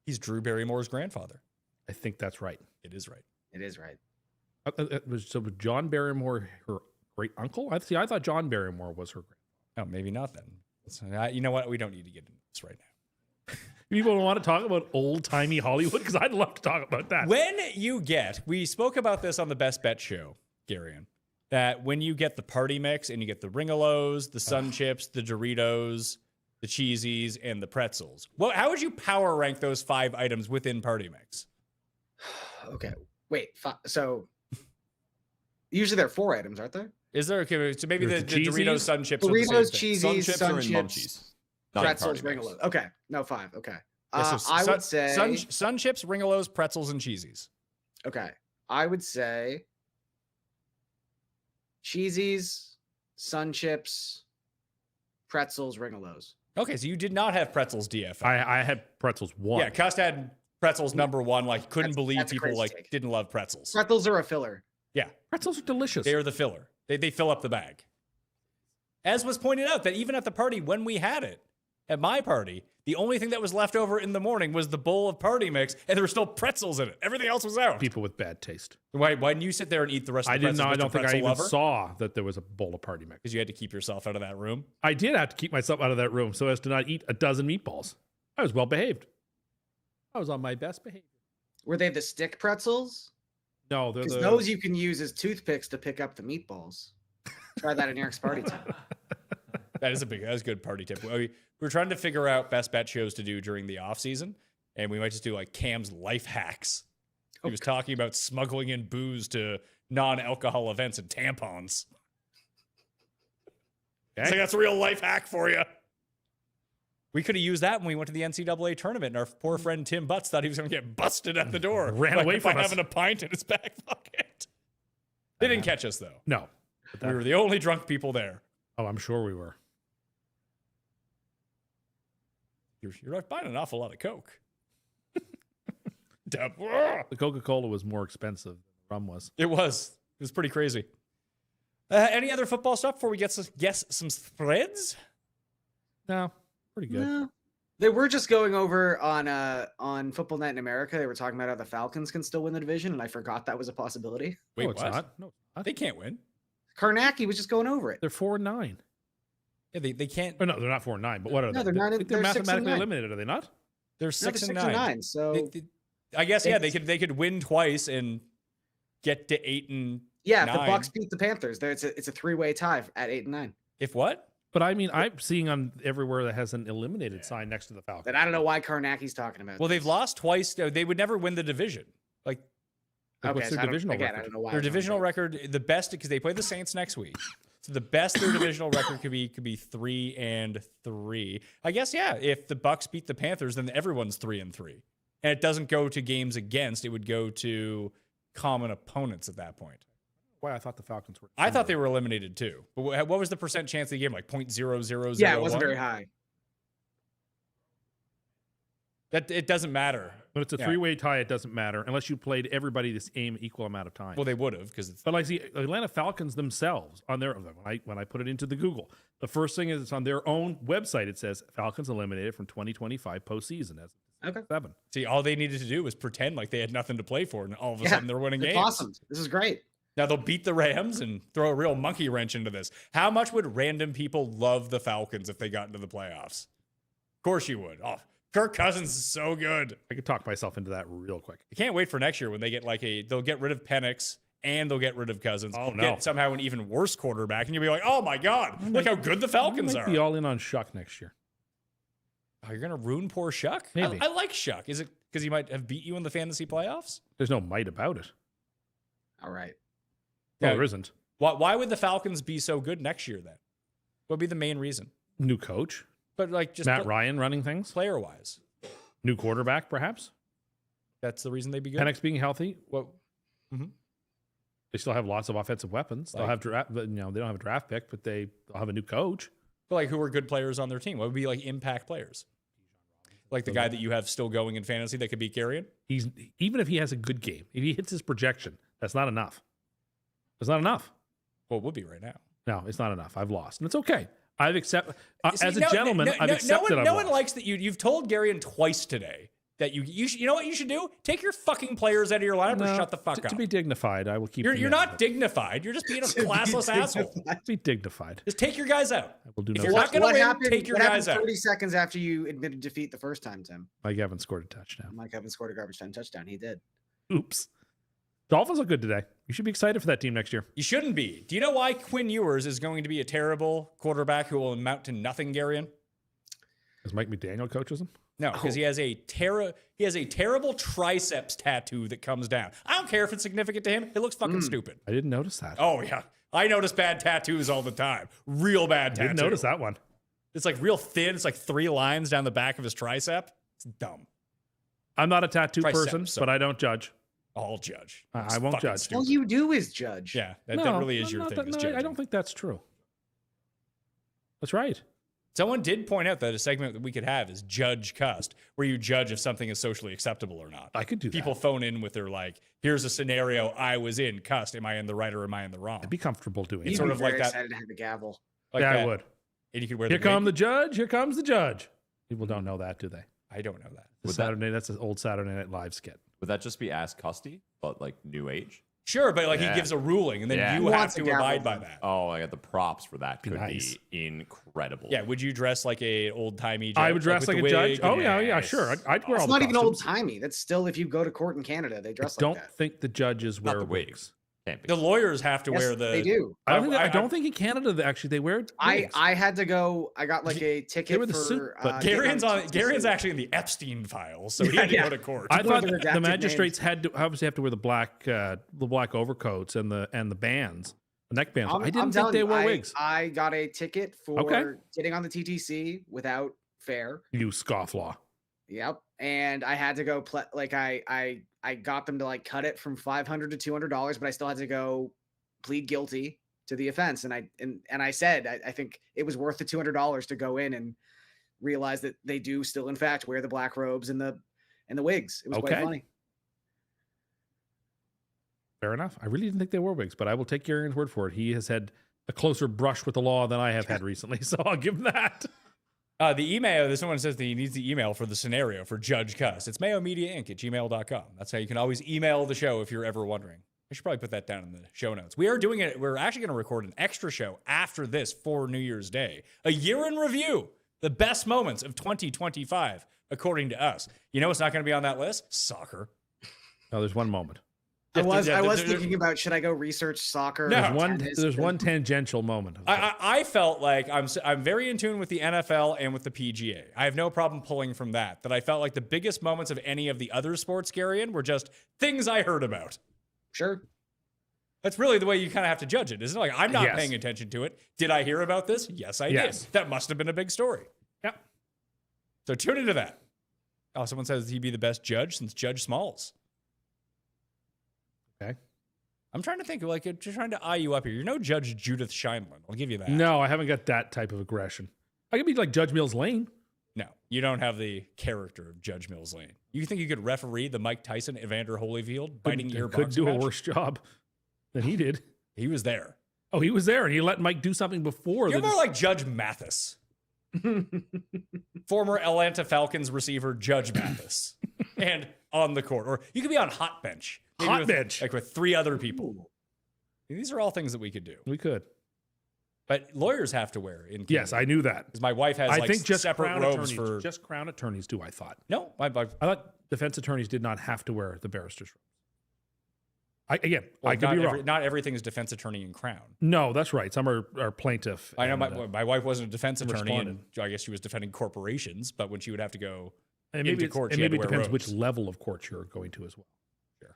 He's Drew Barrymore's grandfather. I think that's right. It is right. It is right. Was John Barrymore her great uncle? I thought John Barrymore was her great. Oh, maybe not then. So, you know what? We don't need to get into this right now. People want to talk about old timey Hollywood because I'd love to talk about that. When you get, we spoke about this on the Best Bet show, Garion, that when you get the party mix and you get the Ringolos, the Sun Chips, the Doritos, the Cheesies, and the pretzels, how would you power rank those 5 items within party mix? Okay. Wait. So usually there are 4 items, aren't there? Is there, okay, so maybe the There's the Doritos, Cheesies? Sun Chips, are the Doritos, same thing. Sun Cheesies, chips Sun are in Chips, munchies. Not in pretzels, party mix. Ringolos. Okay. No, 5. Okay. Yeah, so I would say. Sun Chips, Ringolos, pretzels, and Cheesies. Okay. I would say Cheesies, Sun Chips, pretzels, Ringolos. Okay, so you did not have pretzels DF. I had pretzels one. Yeah, Cust had pretzels number 1. Like, couldn't believe that's a people crazy like take. didn't love pretzels. Pretzels are a filler. Yeah, Pretzels are delicious. they are the filler. They fill up the bag. As was pointed out, that even at the party when we had it, at my party, the only thing that was left over in the morning was the bowl of party mix, and there were still pretzels in it. Everything else was out. People with bad taste. Why didn't you sit there and eat the rest of I the didn't know. pretzels? I don't think I even lover? saw that there was a bowl of party mix. Because you had to keep yourself out of that room. I did have to keep myself out of that room so as to not eat a dozen meatballs. I was well behaved. I was on my best behavior. Were they the stick pretzels? No, they're Because the those you can use as toothpicks to pick up the meatballs. Try that in Eric's party time. That is a good party tip. We were trying to figure out best bet shows to do during the off season, and we might just do like Cam's life hacks. He was talking about smuggling in booze to non-alcohol events and tampons. It's like, that's a real life hack for you. We could have used that when we went to the NCAA tournament, and our poor friend Tim Butts thought he was going to get busted at the door. Ran away from by us. having a pint in his back pocket. They didn't catch us though. No. But that- We were the only drunk people there. Oh, I'm sure we were. You're buying an awful lot of Coke. Deb, The Coca-Cola was more expensive than the rum was. It was pretty crazy. Any other football stuff before we guess some spreads? No, pretty good. No. They were just going over on Football Night in America. They were talking about how the Falcons can still win the division, and I forgot that was a possibility. Wait, no, it's what? not. No, it's not. They can't win. Karnacki was just going over it. They're 4-9. Yeah, they can't. Oh, no, they're not 4-9. But what are No, they? they're not- I think they're they're 6 and mathematically 9. eliminated. Are they not? They're No, 6 they're and 6 and 9. 9. So I guess they- they could win twice and get to 8 and yeah, if the 9. Bucks beat the Panthers, it's a 3-way tie at 8 and 9. If what? But I mean, I'm seeing on everywhere that has an eliminated sign next to the Falcons. But I don't know why Karnacki's talking about. Well, they've this. lost twice. They would never win the division. Like Like, what's Okay, so their divisional I record? don't know why. their I'm talking divisional about record, the best because they play the Saints next week. So the best their divisional record could be 3-3. I guess yeah. If the Bucks beat the Panthers, then everyone's 3-3, and it doesn't go to games against. It would go to common opponents at that point. Why I thought the Falcons were. I thought they were eliminated too. But what was the percent chance they gave them? Like 0.0001? Yeah, it wasn't very high. That it doesn't matter. But it's a Yeah. three-way tie. It doesn't matter unless you played everybody the same equal amount of time. Well, they would have because it's But like the Atlanta Falcons themselves on their when I put it into the Google, the first thing is it's on their own website. It says Falcons eliminated from 2025 postseason as Okay. 7. see all they needed to do was pretend like they had nothing to play for, and all of a Yeah, sudden they're winning It's games. awesome. This is great. Now they'll beat the Rams and throw a real monkey wrench into this. How much would random people love the Falcons if they got into the playoffs? Of course you would. Oh, Kirk Cousins is so good. I could talk myself into that real quick. I can't wait for next year when they get they'll get rid of Penix and they'll get rid of Cousins. Oh, no. Get somehow an even worse quarterback, and you'll be like, oh my God, look how good the Falcons I might are. be all in on Shuck next year. Oh, you're gonna ruin poor Shuck? Maybe. I like Shuck. Is it because he might have beat you in the fantasy playoffs? There's no might about it. All right. No, Yeah. there isn't. Why would the Falcons be so good next year then? What would be the main reason? New coach, But like just Matt Ryan running things. player wise, New quarterback, perhaps. that's the reason they'd be good. Penix being healthy. What? They still have lots of offensive weapons. They'll Like- have draft. They don't have a draft pick, but they'll have a new coach. But like, who are good players on their team? What would be like impact players? Like the guy that you have still going in fantasy that could beat Garion? He's even if he has a good game, if he hits his projection, that's not enough. That's not enough. Well, it would be right now. No, it's not enough. I've lost, and it's okay. I've accepted See, as a no- gentleman. no- I've no- accepted. No one I've lost. likes that you've told Garion twice today that you know what you should do? Take your fucking players out of your lineup or No, shut the fuck to, up. to be dignified, I will keep. You're them in, not but dignified. You're just being a classless asshole. be dignified. Just take your guys out. I will do If no. you're not such- gonna win, take your what happened guys out. 30 seconds after you admitted defeat the first time, Tim? Mike Evans scored a touchdown. Mike Evans scored a garbage time touchdown. He did. Oops. Dolphins look good today. You should be excited for that team next year. You shouldn't be. Do you know why Quinn Ewers is going to be a terrible quarterback who will amount to nothing, Garion? Because Mike McDaniel coaches him. No, because he has a terrible triceps tattoo that comes down. I don't care if it's significant to him. It looks fucking stupid. I didn't notice that. Oh yeah, I notice bad tattoos all the time. Real bad I tattoo. didn't notice that one. It's like real thin. It's like 3 lines down the back of his tricep. It's dumb. I'm not a tattoo Triceps, person, so- but I don't judge. I'll judge. I It's won't fucking judge. stupid. All you do is judge. Yeah, that No, really is no, your not thing. that- is no, I judging. don't think that's true. That's right. Someone did point out that a segment that we could have is Judge Cust, where you judge if something is socially acceptable or not. I could do People that. phone in with their like, here's a scenario I was in. Cust, am I in the right or am I in the wrong? I'd be comfortable doing He's it. sort sort of of like very that- excited to have a gavel. Like Yeah, I that. would. And you could wear Here the come wig. the judge. Here comes the judge. People don't know that, do they? I don't know that. The Saturday. That's an old Saturday Night Live skit. Would that just be Ask Custy, but like new age? Sure, but like he Yeah. gives a ruling and then Yeah. you He have wants to a gavel abide by then. that. Oh, I got the props for that. Be Could nice. be incredible. Yeah, would you dress like a old timey? I would dress like a judge. Oh yeah, yeah, Yes. sure. I'd wear all It's the not even old costumes. timey. That's still if you go to court in Canada, they I dress don't like that. think the judges Not wear the wigs. wigs. Can't be. The lawyers have to Yes, wear the. they do. I don't think in Canada actually they wear. Wigs. I had to go. I got like a ticket were the for. suit, but- Garion's on. getting Garion's suit. actually in the Epstein files, so he had to Yeah. go to court. I one of thought the the redacted magistrates had to obviously have to wear the black overcoats and the bands, the neck bands. I didn't think telling they you, wore wigs. I got a ticket for Okay. getting on the TTC without fare. You scofflaw. Yep, and I had to go play. Like I got them to like cut it from $500 to $200, but I still had to go plead guilty to the offense. And I said I think it was worth the $200 to go in and realize that they do still in fact wear the black robes and the wigs. It was Okay. quite funny. Fair enough. I really didn't think they wore wigs, but I will take Garion's word for it. He has had a closer brush with the law than I have had recently, so I'll give him that. The email, this one says that he needs the email for the scenario for Judge Cuss. It's mayomediainc@gmail.com. That's how you can always email the show if you're ever wondering. I should probably put that down in the show notes. We are doing it. We're actually going to record an extra show after this for New Year's Day. A year in review. The best moments of 2025, according to us. You know what's not going to be on that list? Soccer. No, there's one moment. I was Yeah, thinking about should I go research soccer? No. or There's tennis? one tangential moment. of that. I felt like I'm very in tune with the NFL and with the PGA. I have no problem pulling from that. That I felt like the biggest moments of any of the other sports, Garion, were just things I heard about. Sure. That's really the way you kind of have to judge it, isn't it? Like, I'm not Yes. paying attention to it. Did I hear about this? Yes, I Yes. did. That must have been a big story. Yep. So tune into that. Oh, someone says he'd be the best judge since Judge Smalls. Okay. I'm trying to think, like, just trying to eye you up here. You're no Judge Judith Scheinlin. I'll give you that. No, I haven't got that type of aggression. I could be like Judge Mills Lane. No, you don't have the character of Judge Mills Lane. You think you could referee the Mike Tyson, Evander Holyfield biting ear Could boxing do a match? worse job than he did. He was there. Oh, he was there, and he let Mike do something before. You're that more like Judge Mathis. Former Atlanta Falcons receiver Judge Mathis. And on the court. Or you could be on hot bench. Maybe Hot with, bench. Like with 3 other people. These are all things that we could do. we could. But lawyers have to wear in Yes, I knew that. Because my wife has I like think just separate crown robes attorneys, for. just crown attorneys do. I thought. No, I thought defense attorneys did not have to wear the barrister's robes. I could be wrong. Not everything is defense attorney and crown. No, that's right. Some are plaintiff. I know and, my wife wasn't a defense attorney, responded. and I guess she was defending corporations. But when she would have to go and into maybe, court, and she had maybe to it wear depends which robes. level of court you're going to as well. Sure.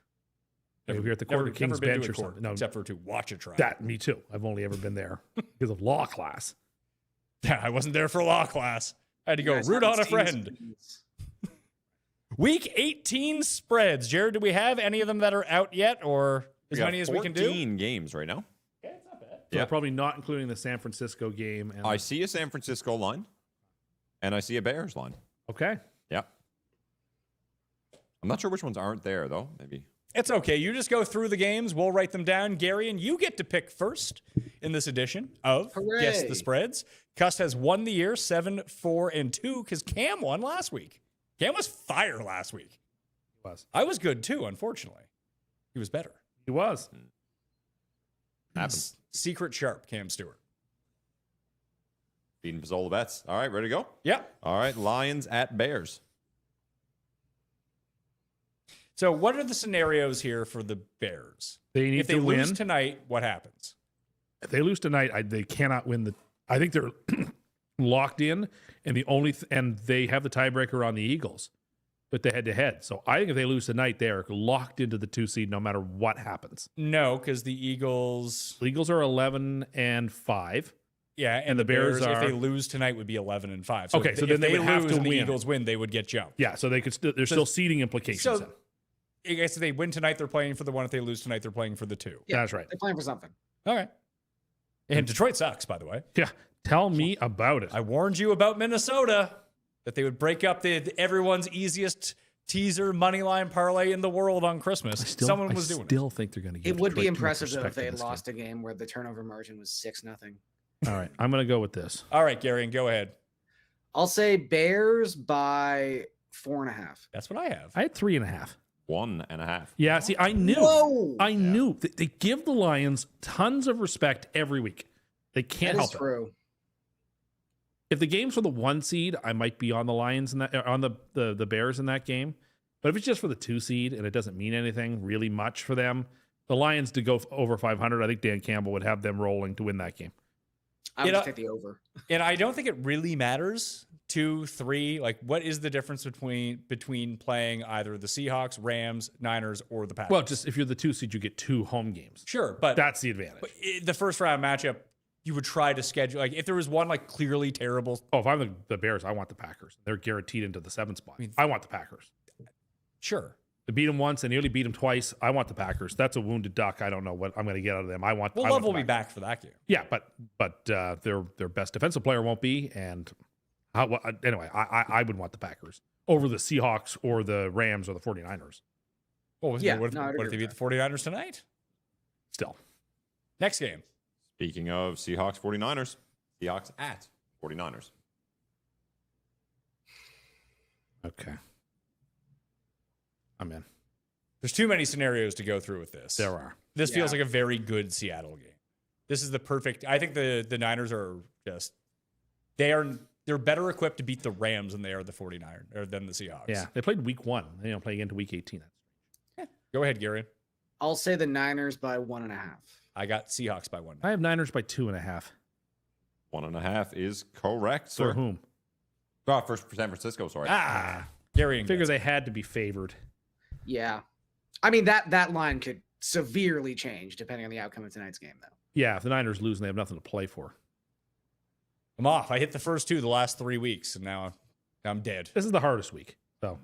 Maybe we're at the court of King's been to Bench a or court, something. No, except for to watch a trial. that me too. I've only ever been there because of law class. Yeah, I wasn't there for law class. I had to You go guys root haven't on a seen friend. screens. Week 18 spreads. Jared, do we have any of them that are out yet, or as got many as we can do? 14 games right now. Yeah, it's not bad. So Yeah. probably not including the San Francisco game. And I see a San Francisco line, and I see a Bears line. okay. Yeah. I'm not sure which ones aren't there, though. Maybe. It's okay. You just go through the games. We'll write them down. Gary, and you get to pick first in this edition of Guess the Hooray. Spreads. Cust has won the year 7-4-2 because Cam won last week. Cam was fire last week. Was. I was good too, unfortunately. He was better. He was. Happens. Secret sharp, Cam Stewart. Beating Pizzola bets. All right, ready to go? Yeah. All right, Lions at Bears. So, what are the scenarios here for the Bears? They need If they to lose win. tonight, what happens? If they lose tonight, they cannot win the. I think they're locked in, and and they have the tiebreaker on the Eagles with the head-to-head. So I think if they lose tonight, they are locked into the 2 seed no matter what happens. No, because the Eagles, The Eagles are 11-5. yeah, and the Bears if are- they lose tonight, would be 11-5. Okay, so then they would have lose to and the win. Eagles win, they would get jumped. Yeah, so they could. There's still seeding implications. So, then. I guess if they win tonight, they're playing for the one. If they lose tonight, they're playing for the 2. Yeah. That's right. They're playing for something. All right. And Detroit sucks, by the way. Yeah, tell me about it. I warned you about Minnesota, that they would break up everyone's easiest teaser money line parlay in the world on Christmas. Someone was doing I still think they're going to get. It would be impressive though if they had lost a game where the turnover margin was 6-0. All right, I'm going to go with this. All right, Gary, and go ahead. I'll say Bears by 4.5. That's what I have. I had 3.5. 1.5. Yeah, see, I knew. Whoa! I knew. They give the Lions tons of respect every week. They can't That is help it. true. If the game's for the 1 seed, I might be on the Lions and on the Bears in that game. But if it's just for the 2 seed and it doesn't mean anything really much for them, the Lions to go over 500, I think Dan Campbell would have them rolling to win that game. I would You know- just take the over. And I don't think it really matters 2, 3. Like, what is the difference between playing either the Seahawks, Rams, Niners, or the Packers? Well, just if you're the 2 seed, you get 2 home games. sure, but That's the advantage. the first round matchup, you would try to schedule. Like, if there was one like clearly terrible, Oh, if I'm the Bears, I want the Packers. They're guaranteed into the 7th spot. I want the Packers. sure. To beat them once and nearly beat them twice, I want the Packers. That's a wounded duck. I don't know what I'm going to get out of them. I want. Well, I Love want will the be Packers. back for that game. Yeah, but their best defensive player won't be. And anyway, I would want the Packers over the Seahawks or the Rams or the 49ers. Well, Yeah, what if, no, I'd what agree if they beat with the 49ers tonight? Still, Next game. Speaking of Seahawks 49ers, Seahawks at 49ers. okay. I'm in. There's too many scenarios to go through with this. There are. This feels Yeah. like a very good Seattle game. This is the perfect. I think the Niners are just they're better equipped to beat the Rams than they are the 49ers or than the Seahawks. Yeah, they played week 1. They don't play into week 18. Go ahead, Gary. I'll say the Niners by 1.5. I got Seahawks by 1. I have Niners by 2.5. 1.5 is correct, For sir. whom? Oh, for San Francisco, sorry. Gary and Figure Gus. they had to be favored. Yeah. I mean, that line could severely change depending on the outcome of tonight's game, though. Yeah, if the Niners lose and they have nothing to play for. I'm off. I hit the first 2 the last 3 weeks, and now I'm dead. This is the hardest week. So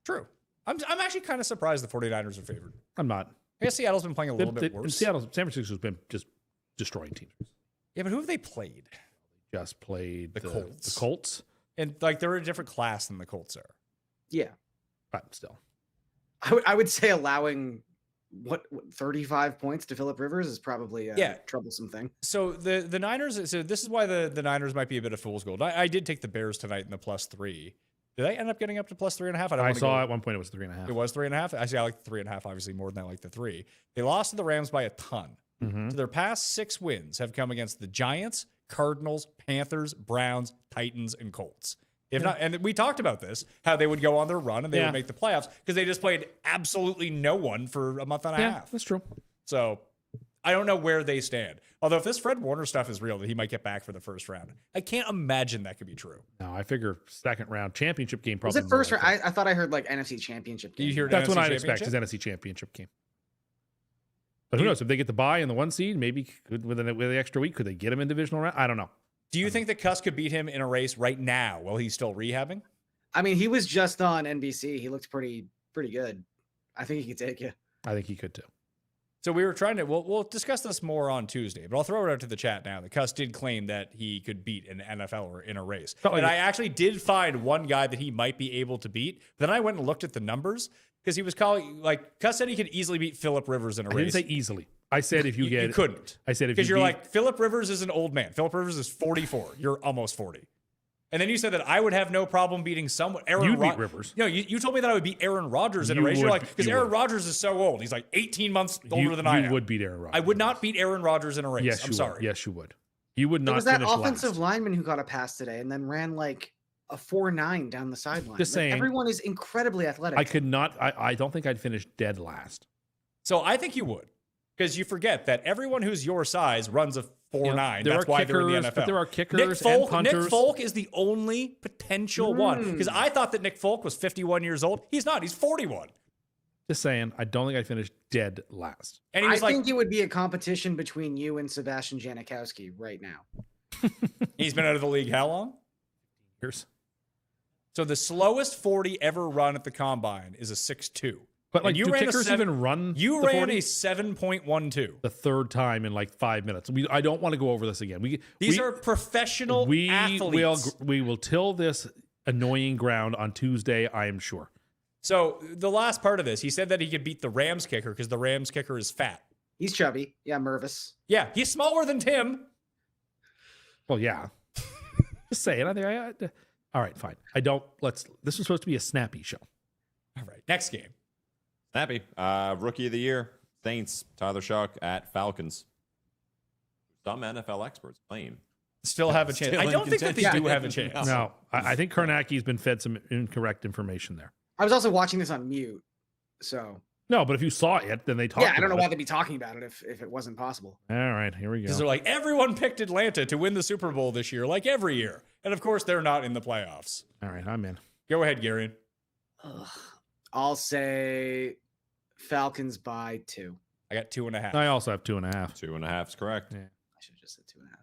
True. I'm actually kind of surprised the 49ers are favored. I'm not. I guess Seattle's been playing a little bit In worse. Seattle, San Francisco's been just destroying teams. Yeah, but who have they played? Just played The Colts. The Colts, And like they're a different class than the Colts are. Yeah. but still. I would say allowing what 35 points to Phillip Rivers is probably a Yeah. troublesome thing. So the Niners. So this is why the Niners might be a bit of fool's gold. I did take the Bears tonight in the +3. Did they end up getting up to +3.5? I saw at one point it was 3.5. It was 3.5. Actually, I like the 3.5 obviously more than I like the 3. They lost to the Rams by a ton. Mhm. So their past 6 wins have come against the Giants, Cardinals, Panthers, Browns, Titans, and Colts. If not, and we talked about this, how they would go on their run and they Yeah. would make the playoffs because they just played absolutely no one for a month and a Yeah, half. that's true. So I don't know where they stand. Although if this Fred Warner stuff is real, that he might get back for the first round. I can't imagine that could be true. No, I figure second round championship game Was probably. it first more round? likely. I thought I heard like NFC Championship Do you game. hear That's what NFC I'd expect is Championship? NFC championship game. But who knows? If they get the bye in the 1 seed, maybe with the extra week, could they get him in divisional round? I don't know. Do you think that Cust could beat him in a race right now while he's still rehabbing? I mean, he was just on NBC. He looked pretty good. I think he could take you. I think he could too. So we were trying to, we'll discuss this more on Tuesday, but I'll throw it out to the chat now. The Cust did claim that he could beat an NFL or in a race. Felt like and it- I actually did find one guy that he might be able to beat. Then I went and looked at the numbers because he was calling, like, Cust said he could easily beat Phillip Rivers in a I race. didn't say easily. I said if you get You couldn't. I said if Because you you're beat- like, Phillip Rivers is an old man. Phillip Rivers is 44. You're almost 40. And then you said that I would have no problem beating someone. You'd beat Rivers. No, you told me that I would beat Aaron Rodgers in a You race. You're would- like, because you Aaron would. Rodgers is so old. He's like 18 months older than I am. You would beat Aaron Rodgers. I would not beat Aaron Rodgers in a race. Yes, I'm you sorry. would. Yes, you would. You would There not was that finish offensive last. lineman who got a pass today and then ran like a 4.9 down the sideline. Just saying. Everyone is incredibly athletic. I could not. I don't think I'd finish dead last. So I think you would. Because you forget that everyone who's your size runs a 4.9. there That's are why they're in the kickers, NFL. but there are Nick kickers Folk, and punters. Nick Folk is the only potential one. Because I thought that Nick Folk was 51 years old. He's not. He's 41. Just saying, I don't think I'd finish dead last. And he I was like, think it would be a competition between you and Sebastian Janikowski right now. he's been out of the league how long? Here's, So the slowest 40 ever run at the combine is a 6.2. but like, And you do ran a kickers even run? You the ran 40? a 7.12. The third time in like 5 minutes. I don't want to go over this again. These are professional athletes. We will till this annoying ground on Tuesday, I am sure. So the last part of this, he said that he could beat the Rams kicker because the Rams kicker is fat. He's chubby. Yeah, Mervis. Yeah, he's smaller than Tim. Well, yeah. Just saying. All right, fine. I don't. This was supposed to be a snappy show. All right, next game. Snappy. Rookie of the year, Saints, Tyler Shuck at Falcons. Some NFL experts claim. Still have a chance. Still I in don't think that they contention. do have a chance. No, I think Kornacki's been fed some incorrect information there. I was also watching this on mute. So No, but if you saw it, then they talked yeah, I don't know about why they'd be talking about it if it wasn't possible. it. All right, here we Because go. they're like, everyone picked Atlanta to win the Super Bowl this year, like every year. And of course, they're not in the playoffs. All right, I'm in. Go ahead, Garion. Ugh. I'll say Falcons by 2. I got 2.5. I also have 2.5. 2.5 is correct. Yeah. I should have just said 2.5.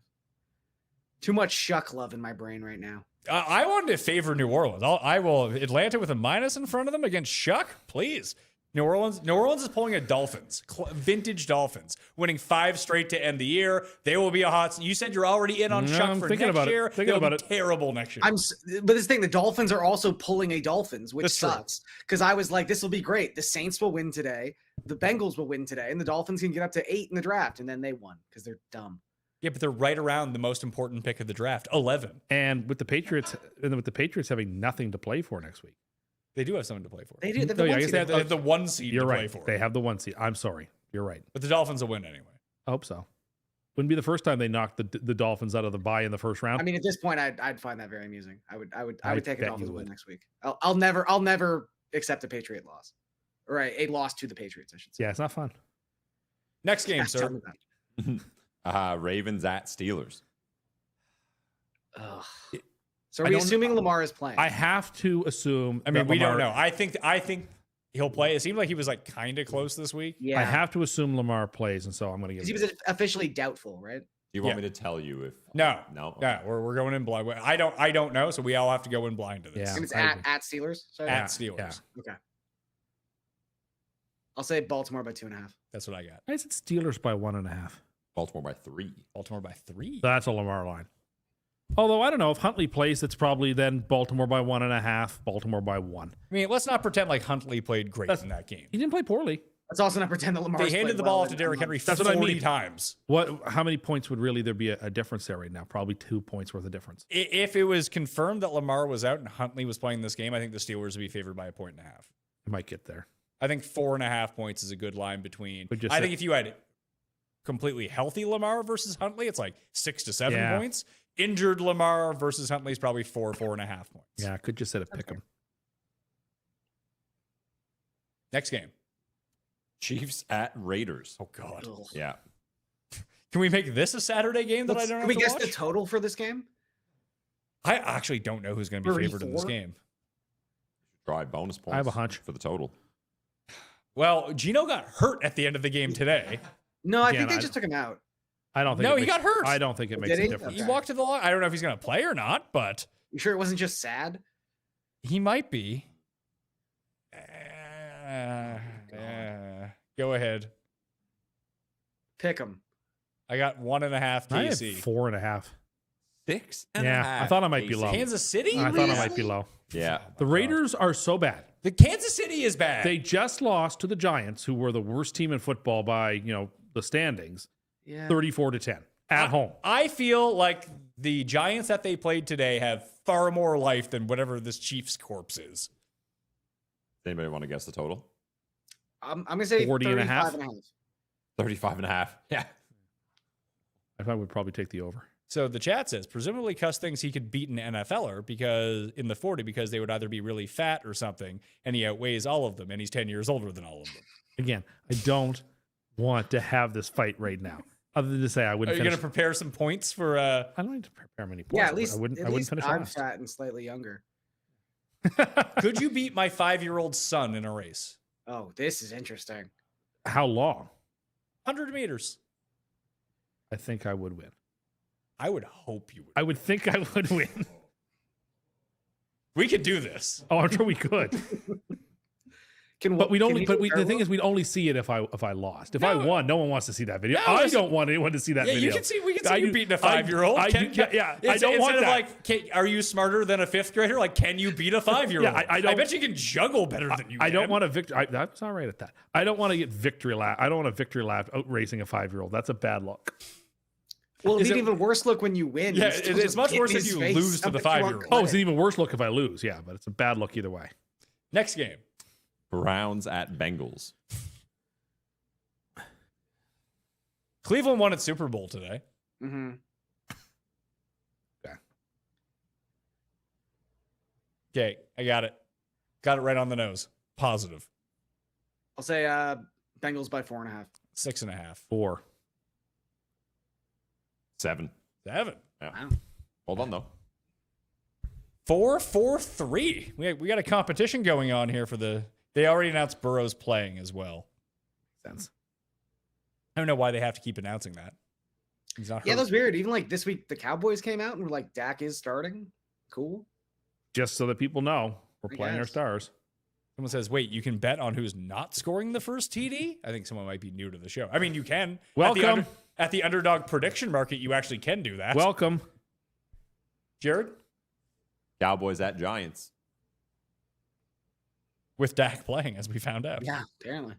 Too much Shuck love in my brain right now. I wanted to favor New Orleans. I will. Atlanta with a minus in front of them against Shuck, please. New Orleans is pulling a Dolphins, vintage Dolphins, winning 5 straight to end the year. They will be a hot. You said you're already in on No, Shuck I'm for thinking next about it. year. Thinking They'll about be it. terrible next year. But this thing, the Dolphins are also pulling a Dolphins, which That's true. sucks. Because I was like, this will be great. The Saints will win today. The Bengals will win today. And the Dolphins can get up to 8 in the draft. And then they won because they're dumb. Yeah, but they're right around the most important pick of the draft, 11. And with the Patriots having nothing to play for next week. They do have something to play for. They do. Oh, yeah, I guess they have They have the 1 seed You're to right. play for. They have the 1 seed. I'm sorry. You're right. But the Dolphins will win anyway. I hope so. Wouldn't be the first time they knocked the Dolphins out of the bye in the first round. I mean, at this point, I'd find that very amusing. I would take a bet Dolphins you win would. next week. I'll never accept a Patriot loss, or a loss to the Patriots. I should say. Yeah, it's not fun. Next game, Tell sir. me about it. Ravens at Steelers. Ugh. So are I we don't- assuming Lamar is playing? I have to assume. I mean, that we don't Lamar- know. I think he'll play. It seemed like he was like kind of close this week. yeah, I have to assume Lamar plays, and so I'm going to give. because he was officially doubtful, right? Do you want Yeah. me to tell you if No. no? Yeah, we're going in blind. I don't know, so we all have to go in blind to this. Yeah. And it's I at agree. Steelers. Sorry. At Steelers. yeah. Okay. I'll say Baltimore by 2.5. That's what I got. I said Steelers by 1.5. Baltimore by 3. Baltimore by 3. That's a Lamar line. Although I don't know if Huntley plays, it's probably then Baltimore by 1.5, Baltimore by 1. I mean, let's not pretend like Huntley played great That's- in that game. He didn't play poorly. Let's also not pretend that Lamar. They handed the ball off to Derrick Henry That's what I 40 mean. times. How many points would really there be a difference there right now? Probably 2 points worth of difference. If it was confirmed that Lamar was out and Huntley was playing this game, I think the Steelers would be favored by 1.5. It might get there. I think 4.5 points is a good line between. But just I say- think if you had completely healthy Lamar versus Huntley, it's like 6 to 7 Yeah. points. Injured Lamar versus Huntley is probably 4.5 points. Yeah, I could just set a pick 'em. Next game. Chiefs at Raiders. Oh God. Ugh. Yeah. Can we make this a Saturday game that I don't Can have we to guess watch? the total for this game? I actually don't know who's going to be favored in this 34? game. Try bonus points. I have a hunch. for the total. Well, Gino got hurt at the end of the game today. No, I Again, think they I- just took him out. I don't think. No, it he makes- got hurt. I don't think it makes Did a he? difference. He Okay. walked to the line. I don't know if he's going to play or not, but You sure it wasn't just sad? he might be. Go ahead. Pick him. I got 1.5 I had KC. 4.5. 6.5. Yeah, I thought I might be KC. low. Kansas City? I thought I might be low. Yeah. The Raiders are so bad. The Kansas City is bad. They just lost to the Giants, who were the worst team in football by the standings, Yeah. 34-10 at home. I feel like the Giants that they played today have far more life than whatever this Chiefs corpse is. Anybody want to guess the total? I'm gonna say 40 and a half? 35 and a half. 35.5. Yeah. I thought we'd probably take the over. So the chat says, presumably Cust thinks he could beat an NFLer because in the 40 because they would either be really fat or something, and he outweighs all of them, and he's 10 years older than all of them. Again, I don't want to have this fight right now. Other than to say I Are wouldn't you going finish. to prepare some points for? I don't need to prepare many points. Yeah, at least I wouldn't finish I'm last. fat and slightly younger. Could you beat my 5-year-old son in a race? Oh, this is interesting. How long? 100 meters. I think I would win. I would hope you would. I would think I would win. We could do this. Oh, I'm sure we could. But we'd only. But the thing is, we'd only see it if I lost. If I No. won, no one wants to see that video. No, I listen. don't want anyone to see that Yeah, video. you can see. We can see I you do- beating a I- 5-year-old. I do- yeah, I don't want instead of that. like, are you smarter than a 5th grader? Like, can you beat a 5-year-old? Yeah, I don't- bet you can juggle better than you. I don't can. want a victory. That's all right at that. I don't want to get victory lap. I don't want a victory lap out racing a 5-year-old. That's a bad look. Well, Is it'd be it- an even worse look when you win. Yeah, You still it's just much get worse in if his you face. lose to How the much you want 5-year-old. Oh, it's credit? an even worse look if I lose. Yeah, but it's a bad look either way. Next game. Browns at Bengals. Cleveland won its Super Bowl today. Mhm. Okay, I got it. Got it right on the nose. Positive. I'll say Bengals by 4.5. 6.5. 4. 7. 7. Yeah. Wow. Hold on, though. 4-4-3. We got a competition going on here for the. They already announced Burrow's playing as well. Sense. I don't know why they have to keep announcing that. He's not. Yeah, hurt. that was weird. Even like this week, the Cowboys came out and were like, Dak is starting. Cool. Just so that people know we're I playing our guess. stars. Someone says, "Wait, you can bet on who's not scoring the first TD." I think someone might be new to the show. I mean, you can. Welcome. At the underdog prediction market, you actually can do that. Welcome. Jared, Cowboys at Giants. with Dak playing, as we found out. Yeah, apparently.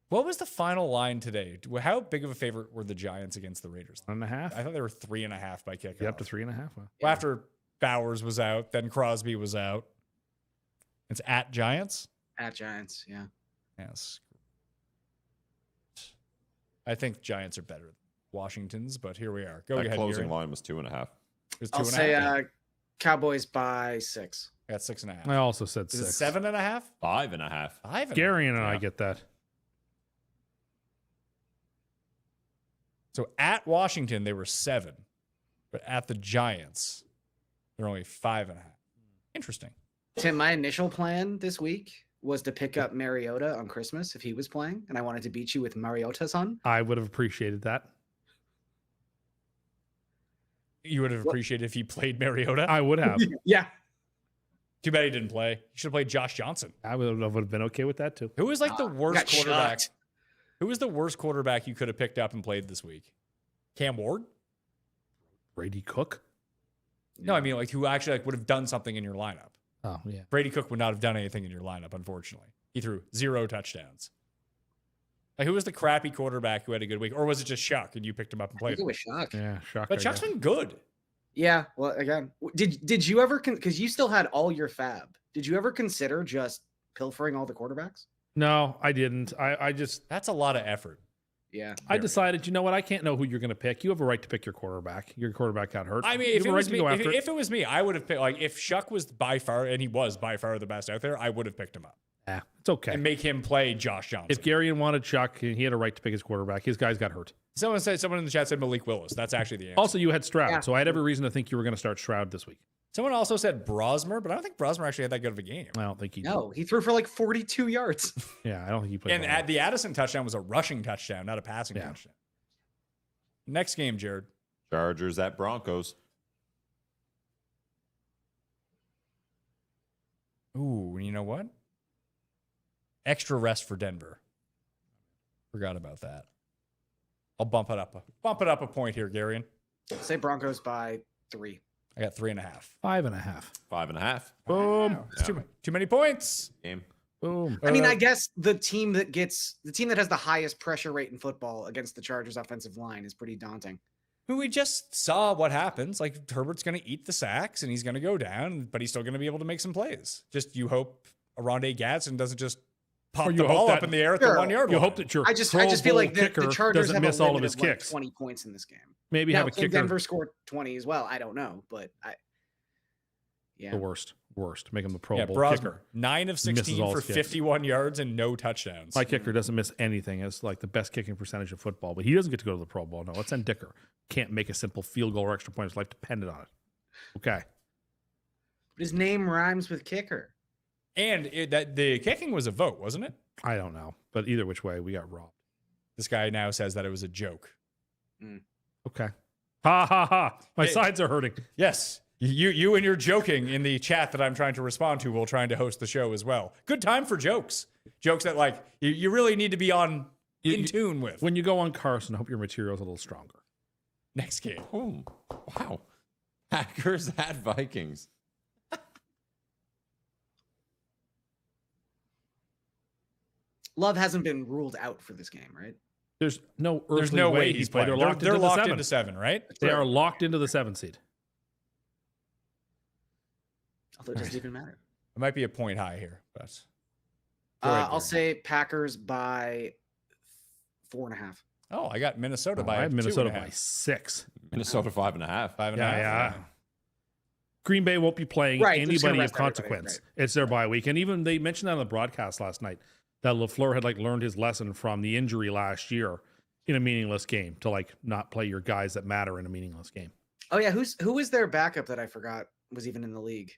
What was the final line today? How big of a favorite were the Giants against the Raiders? 1.5. I thought they were 3.5 by kickoff. Get up to 3.5. Well, Well, after Bowers was out, then Crosby was out. It's at Giants. At Giants, yeah. Yes. I think Giants are better than Washington's, but here we are. Go That ahead. closing Gary. line was 2.5. It was I'll 2.5. say Cowboys by 6. I got 6.5. I also said Is it 6. 7.5? 5.5. 5. Garion and I Yeah. get that. So at Washington, they were 7, but at the Giants, they're only 5.5. Interesting. Tim, my initial plan this week was to pick up Mariota on Christmas if he was playing, and I wanted to beat you with Mariota's on. I would have appreciated that. You would have appreciated if he played Mariota. I would have. Yeah. Too bad he didn't play. He should have played Josh Johnson. I would have been okay with that too. Who was like the worst got quarterback? shocked. Who was the worst quarterback you could have picked up and played this week? Cam Ward? Brady Cook. No, I mean like who actually like would have done something in your lineup. Oh yeah. Brady Cook would not have done anything in your lineup, unfortunately. He threw 0 touchdowns. Like who was the crappy quarterback who had a good week, or was it just Shuck and you picked him up and I played think it him? was Shock. Yeah. Shocker. But Shuck's been good. Yeah. Well, again, did you ever because you still had all your fab? Did you ever consider just pilfering all the quarterbacks? No, I didn't. I just That's a lot of effort. Yeah. I decided, you know what? I can't know who you're going to pick. You have a right to pick your quarterback. Your quarterback got hurt. I mean, You if have it a right was to me, go after it. if it was me, I would have picked. Like, if Shuck was by far, and he was by far the best out there, I would have picked him up Yeah, it's okay. and make him play Josh Johnson. If Garion wanted Chuck, he had a right to pick his quarterback. His guys got hurt. Someone in the chat said Malik Willis. That's actually the answer. Also, you had Stroud, Yeah. so I had every reason to think you were going to start Stroud this week. Someone also said Brosmer, but I don't think Brosmer actually had that good of a game. I don't think he. No, he threw for like 42 yards. Yeah, I don't think he played. And the Addison touchdown was a rushing touchdown, not a passing touchdown. Next game, Jared. Chargers at Broncos. Ooh, you know what? Extra rest for Denver. Forgot about that. I'll bump it up a point here, Garion. Say Broncos by 3. I got 3.5. 5.5. 5.5. Boom. It's too many points. Game. Boom. I mean, I guess the team that has the highest pressure rate in football against the Chargers offensive line is pretty daunting. We just saw what happens. Like Herbert's going to eat the sacks and he's going to go down, but he's still going to be able to make some plays. Just you hope Aronde Gadsden doesn't just pop the ball up in the air at the 1 yard line. You hope that your I just feel like the Chargers doesn't have miss a all of limit his of like kicks. 20 points in this game. Maybe Now, have a can kicker. Denver scored 20 as well. I don't know, but The worst. Make him the Pro Bowl Brosmer, kicker. 9 of 16 for 51 yards and no touchdowns. My kicker doesn't miss anything. It's like the best kicking percentage of football, but he doesn't get to go to the Pro Bowl. No, let's send Dicker. Can't make a simple field goal or extra point. His life depended on it. Okay. His name rhymes with kicker. And the kicking was a vote, wasn't it? I don't know, but either which way, we got robbed. This guy now says that it was a joke. Okay. Ha ha ha. My sides are hurting. Yes. You and your joking in the chat that I'm trying to respond to while trying to host the show as well. Good time for jokes. Jokes that like you really need to be in tune with. When you go on Carson, I hope your material's a little stronger. Next game. Oh, wow. Packers at Vikings. Love hasn't been ruled out for this game, right? There's no way he's playing. playing. They're locked into into 7, right? They are locked into the 7 seed. Although it doesn't even matter. It might be a point high here, but I'll say Packers by 4.5. oh, I got Minnesota by I have Minnesota 2.5. by 6. Minnesota 5.5. 5.5. Yeah. Green Bay won't be playing Right, they're just gonna anybody of rest everybody, consequence. It's their bye week. And even they mentioned that on the broadcast last night that LaFleur had like learned his lesson from the injury last year in a meaningless game to like not play your guys that matter in a meaningless game. Oh yeah, who is their backup that I forgot was even in the league?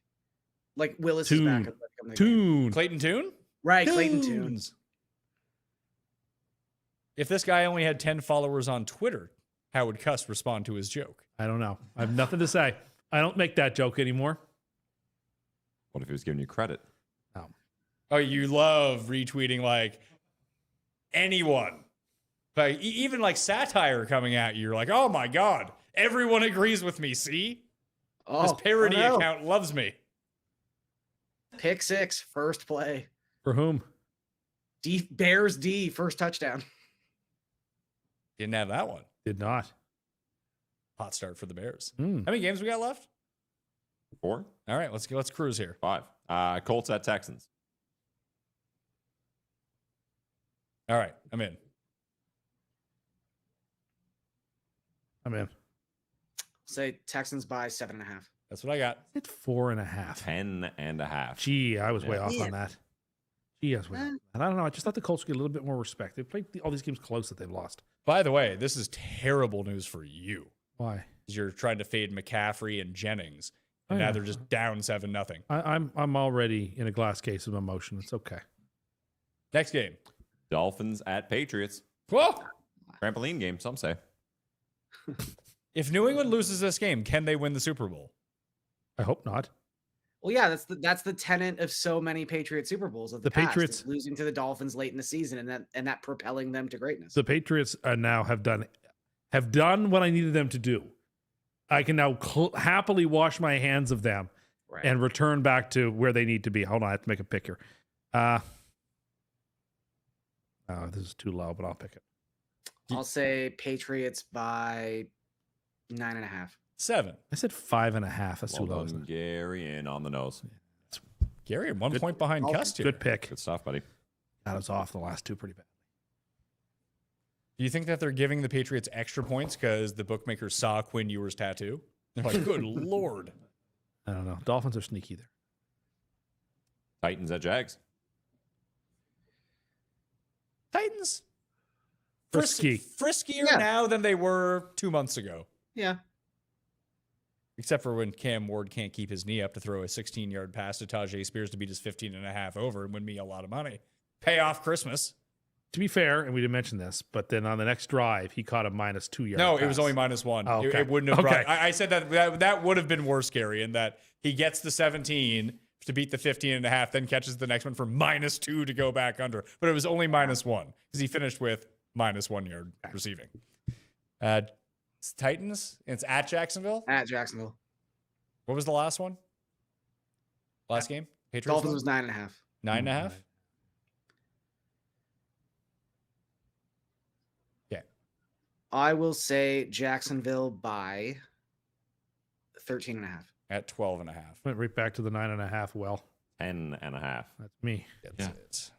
Like Willis's backup. Tune. Clayton Tune? Right, Clayton Tunes. If this guy only had 10 followers on Twitter, how would Cust respond to his joke? I don't know. I have nothing to say. I don't make that joke anymore. What if he was giving you credit? Oh, you love retweeting like anyone. Like even like satire coming at you. You're like, oh my God, everyone agrees with me. See? This parody account loves me. Pick 6, first play. For whom? Bears D, first touchdown. Didn't have that one. Did not. Hot start for the Bears. Mm. How many games we got left? 4? All right, let's cruise here. 5. Colts at Texans. All right, I'm in. Say Texans by 7.5. That's what I got. It's 4.5. 10.5. Gee, I was way off on that. Gee, I was way off. And I don't know. I just thought the Colts would get a little bit more respect. They've played all these games close that they've lost. By the way, this is terrible news for you. Why? Because you're trying to fade McCaffrey and Jennings, and Oh, now yeah. they're just down 7-0. I'm already in a glass case of emotion. It's okay. Next game. Dolphins at Patriots. Whoa! Trampoline game, some say. If New England loses this game, can they win the Super Bowl? I hope not. Well, yeah, that's the tenet of so many Patriot Super Bowls of the past, Patriots is losing to the Dolphins late in the season and that propelling them to greatness. The Patriots now have done what I needed them to do. I can now happily wash my hands of them and return back to where they need to be. Hold on, I have to make a pick here. This is too low, but I'll pick it. I'll say Patriots by 9.5. 7. I said 5.5. That's too Well low. done, Gary, and on the nose. Gary, 1 point behind Cust here. Good pick. Good stuff, buddy. That was off the last two pretty bad. Do you think that they're giving the Patriots extra points because the bookmakers saw Quinn Ewers' tattoo? They're like, good Lord. I don't know. Dolphins are sneaky there. Titans at Jags. Titans. Frisky. Friskier Yeah. now than they were 2 months ago. Yeah. Except for when Cam Ward can't keep his knee up to throw a 16-yard pass to Tajay Spears to beat his 15.5 over and win me a lot of money. Pay off Christmas. To be fair, and we didn't mention this, but then on the next drive, he caught a -2 yard. No, pass. it was only -1. Oh, okay. It wouldn't have Okay. brought. I said that would have been worse, Gary, in that he gets the 17 to beat the 15.5, then catches the next one for -2 to go back under. But it was only -1 because he finished with -1 yard receiving. It's Titans. It's at Jacksonville. At Jacksonville. What was the last one? Last game? Patriots. Dolphins was 9.5. 9.5. Okay. I will say Jacksonville by 13.5. At 12.5. Went right back to the 9.5. Well, 10.5. that's me. That's it.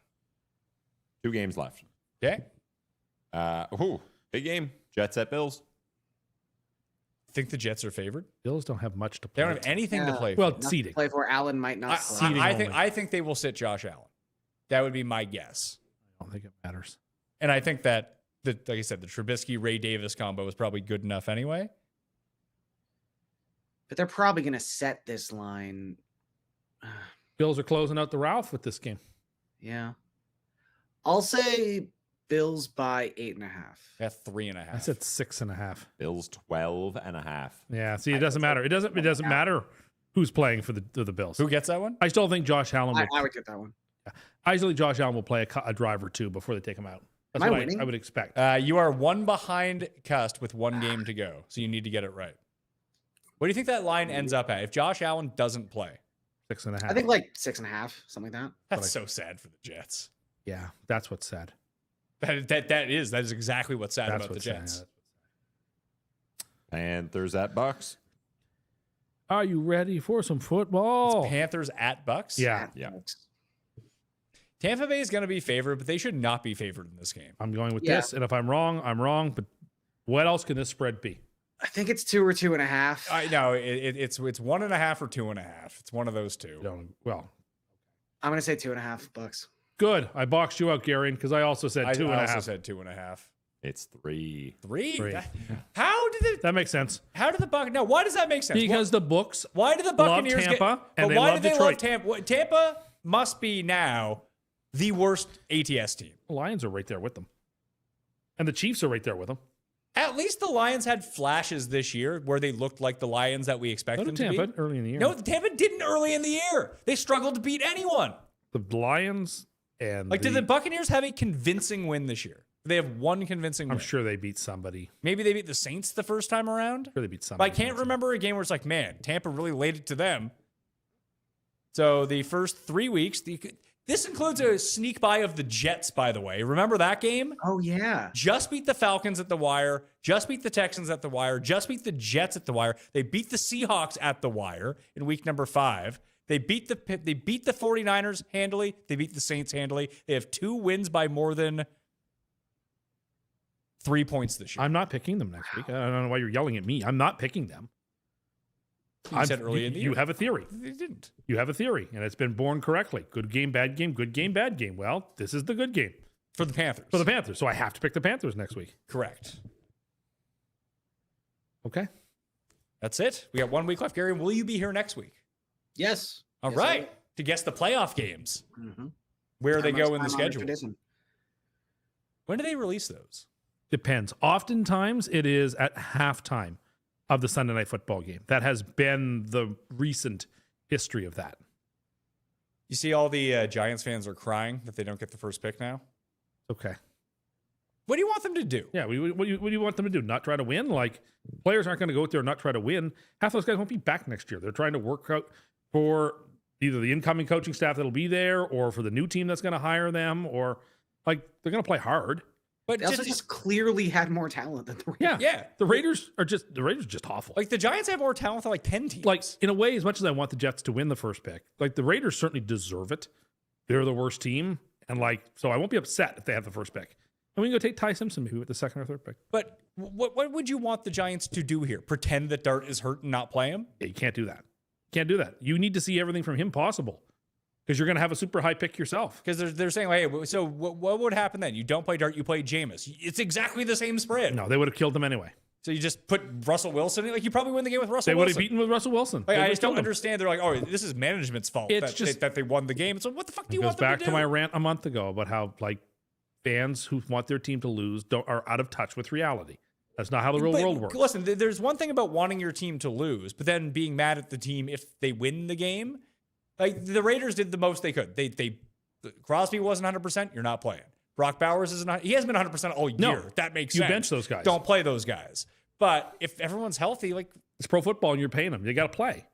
2 games left. Okay. Big game. Jets at Bills. Think the Jets are favored? Bills don't have much to They play. don't have anything to Yeah. play Well, for. Nothing to seeding. play for. Allen might not play. seeding I only. think they will sit Josh Allen. That would be my guess. I don't think it matters. And I think that like I said, the Trubisky Ray Davis combo was probably good enough anyway. But they're probably going to set this line. Bills are closing out the Ralph with this game. Yeah. I'll say Bills by 8.5. At 3.5. I said 6.5. Bills 12.5. Yeah. See, it doesn't matter. It doesn't matter who's playing for the Bills. Who gets that one? I still think Josh Allen will. I would get that one. I still think Josh Allen will play a drive or two before they take him out. That's Am I what winning? I would expect. You are one behind Cust with one game to go. So you need to get it right. What do you think that line ends up at if Josh Allen doesn't play? 6.5. I think like 6.5, something like that. That's so sad for the Jets. Yeah, that's what's sad. That is exactly what's sad That's about the what's sad. Jets. Panthers at Bucks. Are you ready for some football? Panthers at Bucks. Yeah, Yeah. Tampa Bay is going to be favored, but they should not be favored in this game. I'm going with Yeah. this. And if I'm wrong, I'm wrong. But what else can this spread be? I think it's 2 or 2.5. I know it's 1.5 or 2.5. It's one of those two. Well, I'm going to say 2.5 bucks. good. I boxed you out, Garion, because I also said I 2.5. also said 2.5. It's 3. Three. Three. How did That makes sense. the Buck? No, why does that make sense? Because the books why do the love Buccaneers Tampa get? and But they why love do they Detroit. love Tampa? Tampa must be now the worst ATS team. The Lions are right there with them. And the Chiefs are right there with them. At least the Lions had flashes this year where they looked like the Lions that we So expected did them to Tampa be. early in the year. No, Tampa didn't early in the year. They struggled to beat anyone. The Lions and Like, did the Buccaneers have a convincing win this year? They have one convincing I'm win. sure they beat somebody. Maybe they beat the Saints the first time around. I'm sure they beat But somebody. I can't remember a game where it's like, man, Tampa really laid it to them. So the first 3 weeks, this includes a sneak by of the Jets, by the way. Remember that game? Oh, yeah. Just beat the Falcons at the wire, just beat the Texans at the wire, just beat the Jets at the wire. They beat the Seahawks at the wire in week number 5. They beat the 49ers handily. They beat the Saints handily. They have 2 wins by more than 3 points this year. I'm not picking them next week. I don't know why you're yelling at me. I'm not picking them. You said early in the year. You have a theory. They didn't. You have a theory, and it's been born correctly. Good game, bad game, good game, bad game. Well, this is the good game For the Panthers. for the Panthers. So I have to pick the Panthers next week. Correct. Okay. That's it. We got 1 week left, Gary. Will you be here next week? Yes. All Yes, I right. To guess the playoff games, will. Mhm. where they Time go on- in the time honored schedule. tradition. When do they release those? Depends. Oftentimes it is at halftime of the Sunday night football game. That has been the recent history of that. You see, all the Giants fans are crying that they don't get the first pick now. Okay. What do you want them to do? Yeah. What do you want them to do? Not try to win? Like, players aren't going to go out there and not try to win. Half those guys won't be back next year. They're trying to work out for either the incoming coaching staff that'll be there or for the new team that's going to hire them, or like they're going to play hard. But They also just clearly had more talent than the Raiders. Yeah. The Raiders are just awful. like the Giants have more talent than like 10 teams. Like, in a way, as much as I want the Jets to win the first pick, like the Raiders certainly deserve it. They're the worst team. And like, so I won't be upset if they have the first pick. And we can go take Ty Simpson maybe with the second or third pick. But what would you want the Giants to do here? Pretend that Dart is hurt and not play him? Yeah, you can't do that. Can't do that. You need to see everything from him possible because you're going to have a super high pick yourself. Because they're saying, hey, so what would happen then? You don't play Dart, you play Jameis. It's exactly the same spread. No, they would have killed him anyway. So you just put Russell Wilson in? Like, you probably win the game with Russell They would Wilson. have beaten with Russell Wilson. Like, They I would've just don't killed him. understand. They're like, oh, this is management's fault that they won the game. So what the fuck do you It goes want them back to to do? my rant a month ago about how like fans who want their team to lose are out of touch with reality. That's not how the real world works. Listen, there's one thing about wanting your team to lose, but then being mad at the team if they win the game. Like, the Raiders did the most they could. Crosby wasn't 100%. You're not playing. Brock Bowers isn't. He hasn't been 100% all year. No, That makes you sense. bench those guys. Don't play those guys. But if everyone's healthy, like, It's pro football and you're paying them. You got to play.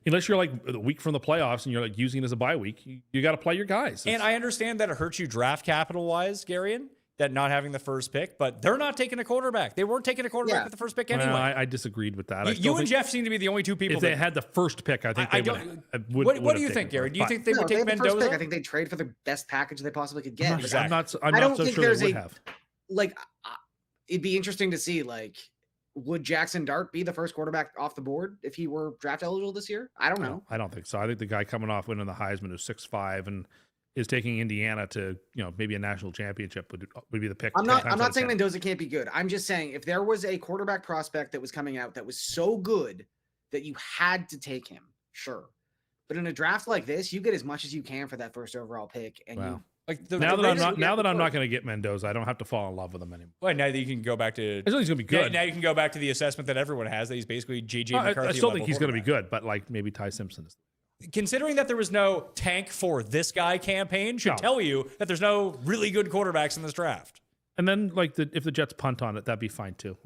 Unless you're like a week from the playoffs and you're like using it as a bye week, you got to play your guys. and I understand that it hurts you draft capital wise, Garion, that not having the first pick, but they're not taking a quarterback. They weren't taking a quarterback with the first pick anyway. I disagreed with that. I You still and think Jeff seem to be the only two people. if they had the first pick, I think I they don't- would. What do you think, Gary? Do you think they No, would they take had the first Mendoza? pick. I think they trade for the best package they possibly could get. Exactly. I'm I not don't so think sure there's they would a- have. Like, it'd be interesting to see, like, would Jackson Dart be the first quarterback off the board if he were draft eligible this year? I don't know. I don't think so. I think the guy coming off winning the Heisman who's 6'5" and is taking Indiana to maybe a national championship would be the pick. I'm 10 times not out of saying 10. Mendoza can't be good. I'm just saying if there was a quarterback prospect that was coming out that was so good that you had to take him, sure. But in a draft like this, you get as much as you can for that first overall pick, and Wow. Like Now that I'm Raiders not would now get that I'm the not going to get Mendoza, I don't have to fall in love with him anymore. well, now that you can go back to I think he's going to be good. now you can go back to the assessment that everyone has that he's basically JJ McCarthy. I still think level he's going to be quarterback. good, but like maybe Ty Simpson is. Considering that there was no tank for this guy campaign, should No. tell you that there's no really good quarterbacks in this draft. And then like if the Jets punt on it, that'd be fine too.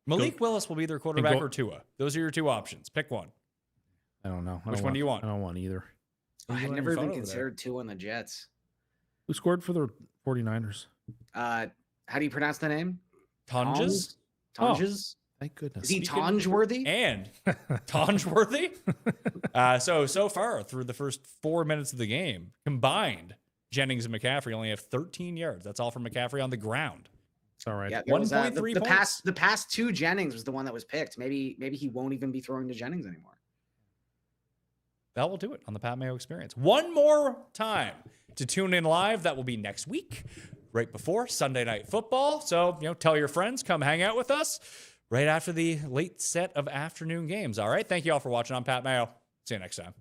Malik Willis will be their quarterback go- or Tua. Those are your two options. Pick one. I don't know. Which one do you want? I don't want either. I had on never your phone even over considered two on the Jets. Who scored for the 49ers? How do you pronounce the name? Tonjes Tonjes? Thank goodness. Is he Speaking- Tonge worthy? and Tongeworthy. So far through the first 4 minutes of the game, combined, Jennings and McCaffrey only have 13 yards. That's all from McCaffrey on the ground. It's all right. Yeah, there was, 1.3 the points. pass. The pass to Jennings was the one that was picked. Maybe he won't even be throwing to Jennings anymore. That will do it on the Pat Mayo Experience. One more time to tune in live. That will be next week, right before Sunday Night Football. So, tell your friends, come hang out with us right after the late set of afternoon games. All right. Thank you all for watching. I'm Pat Mayo. See you next time.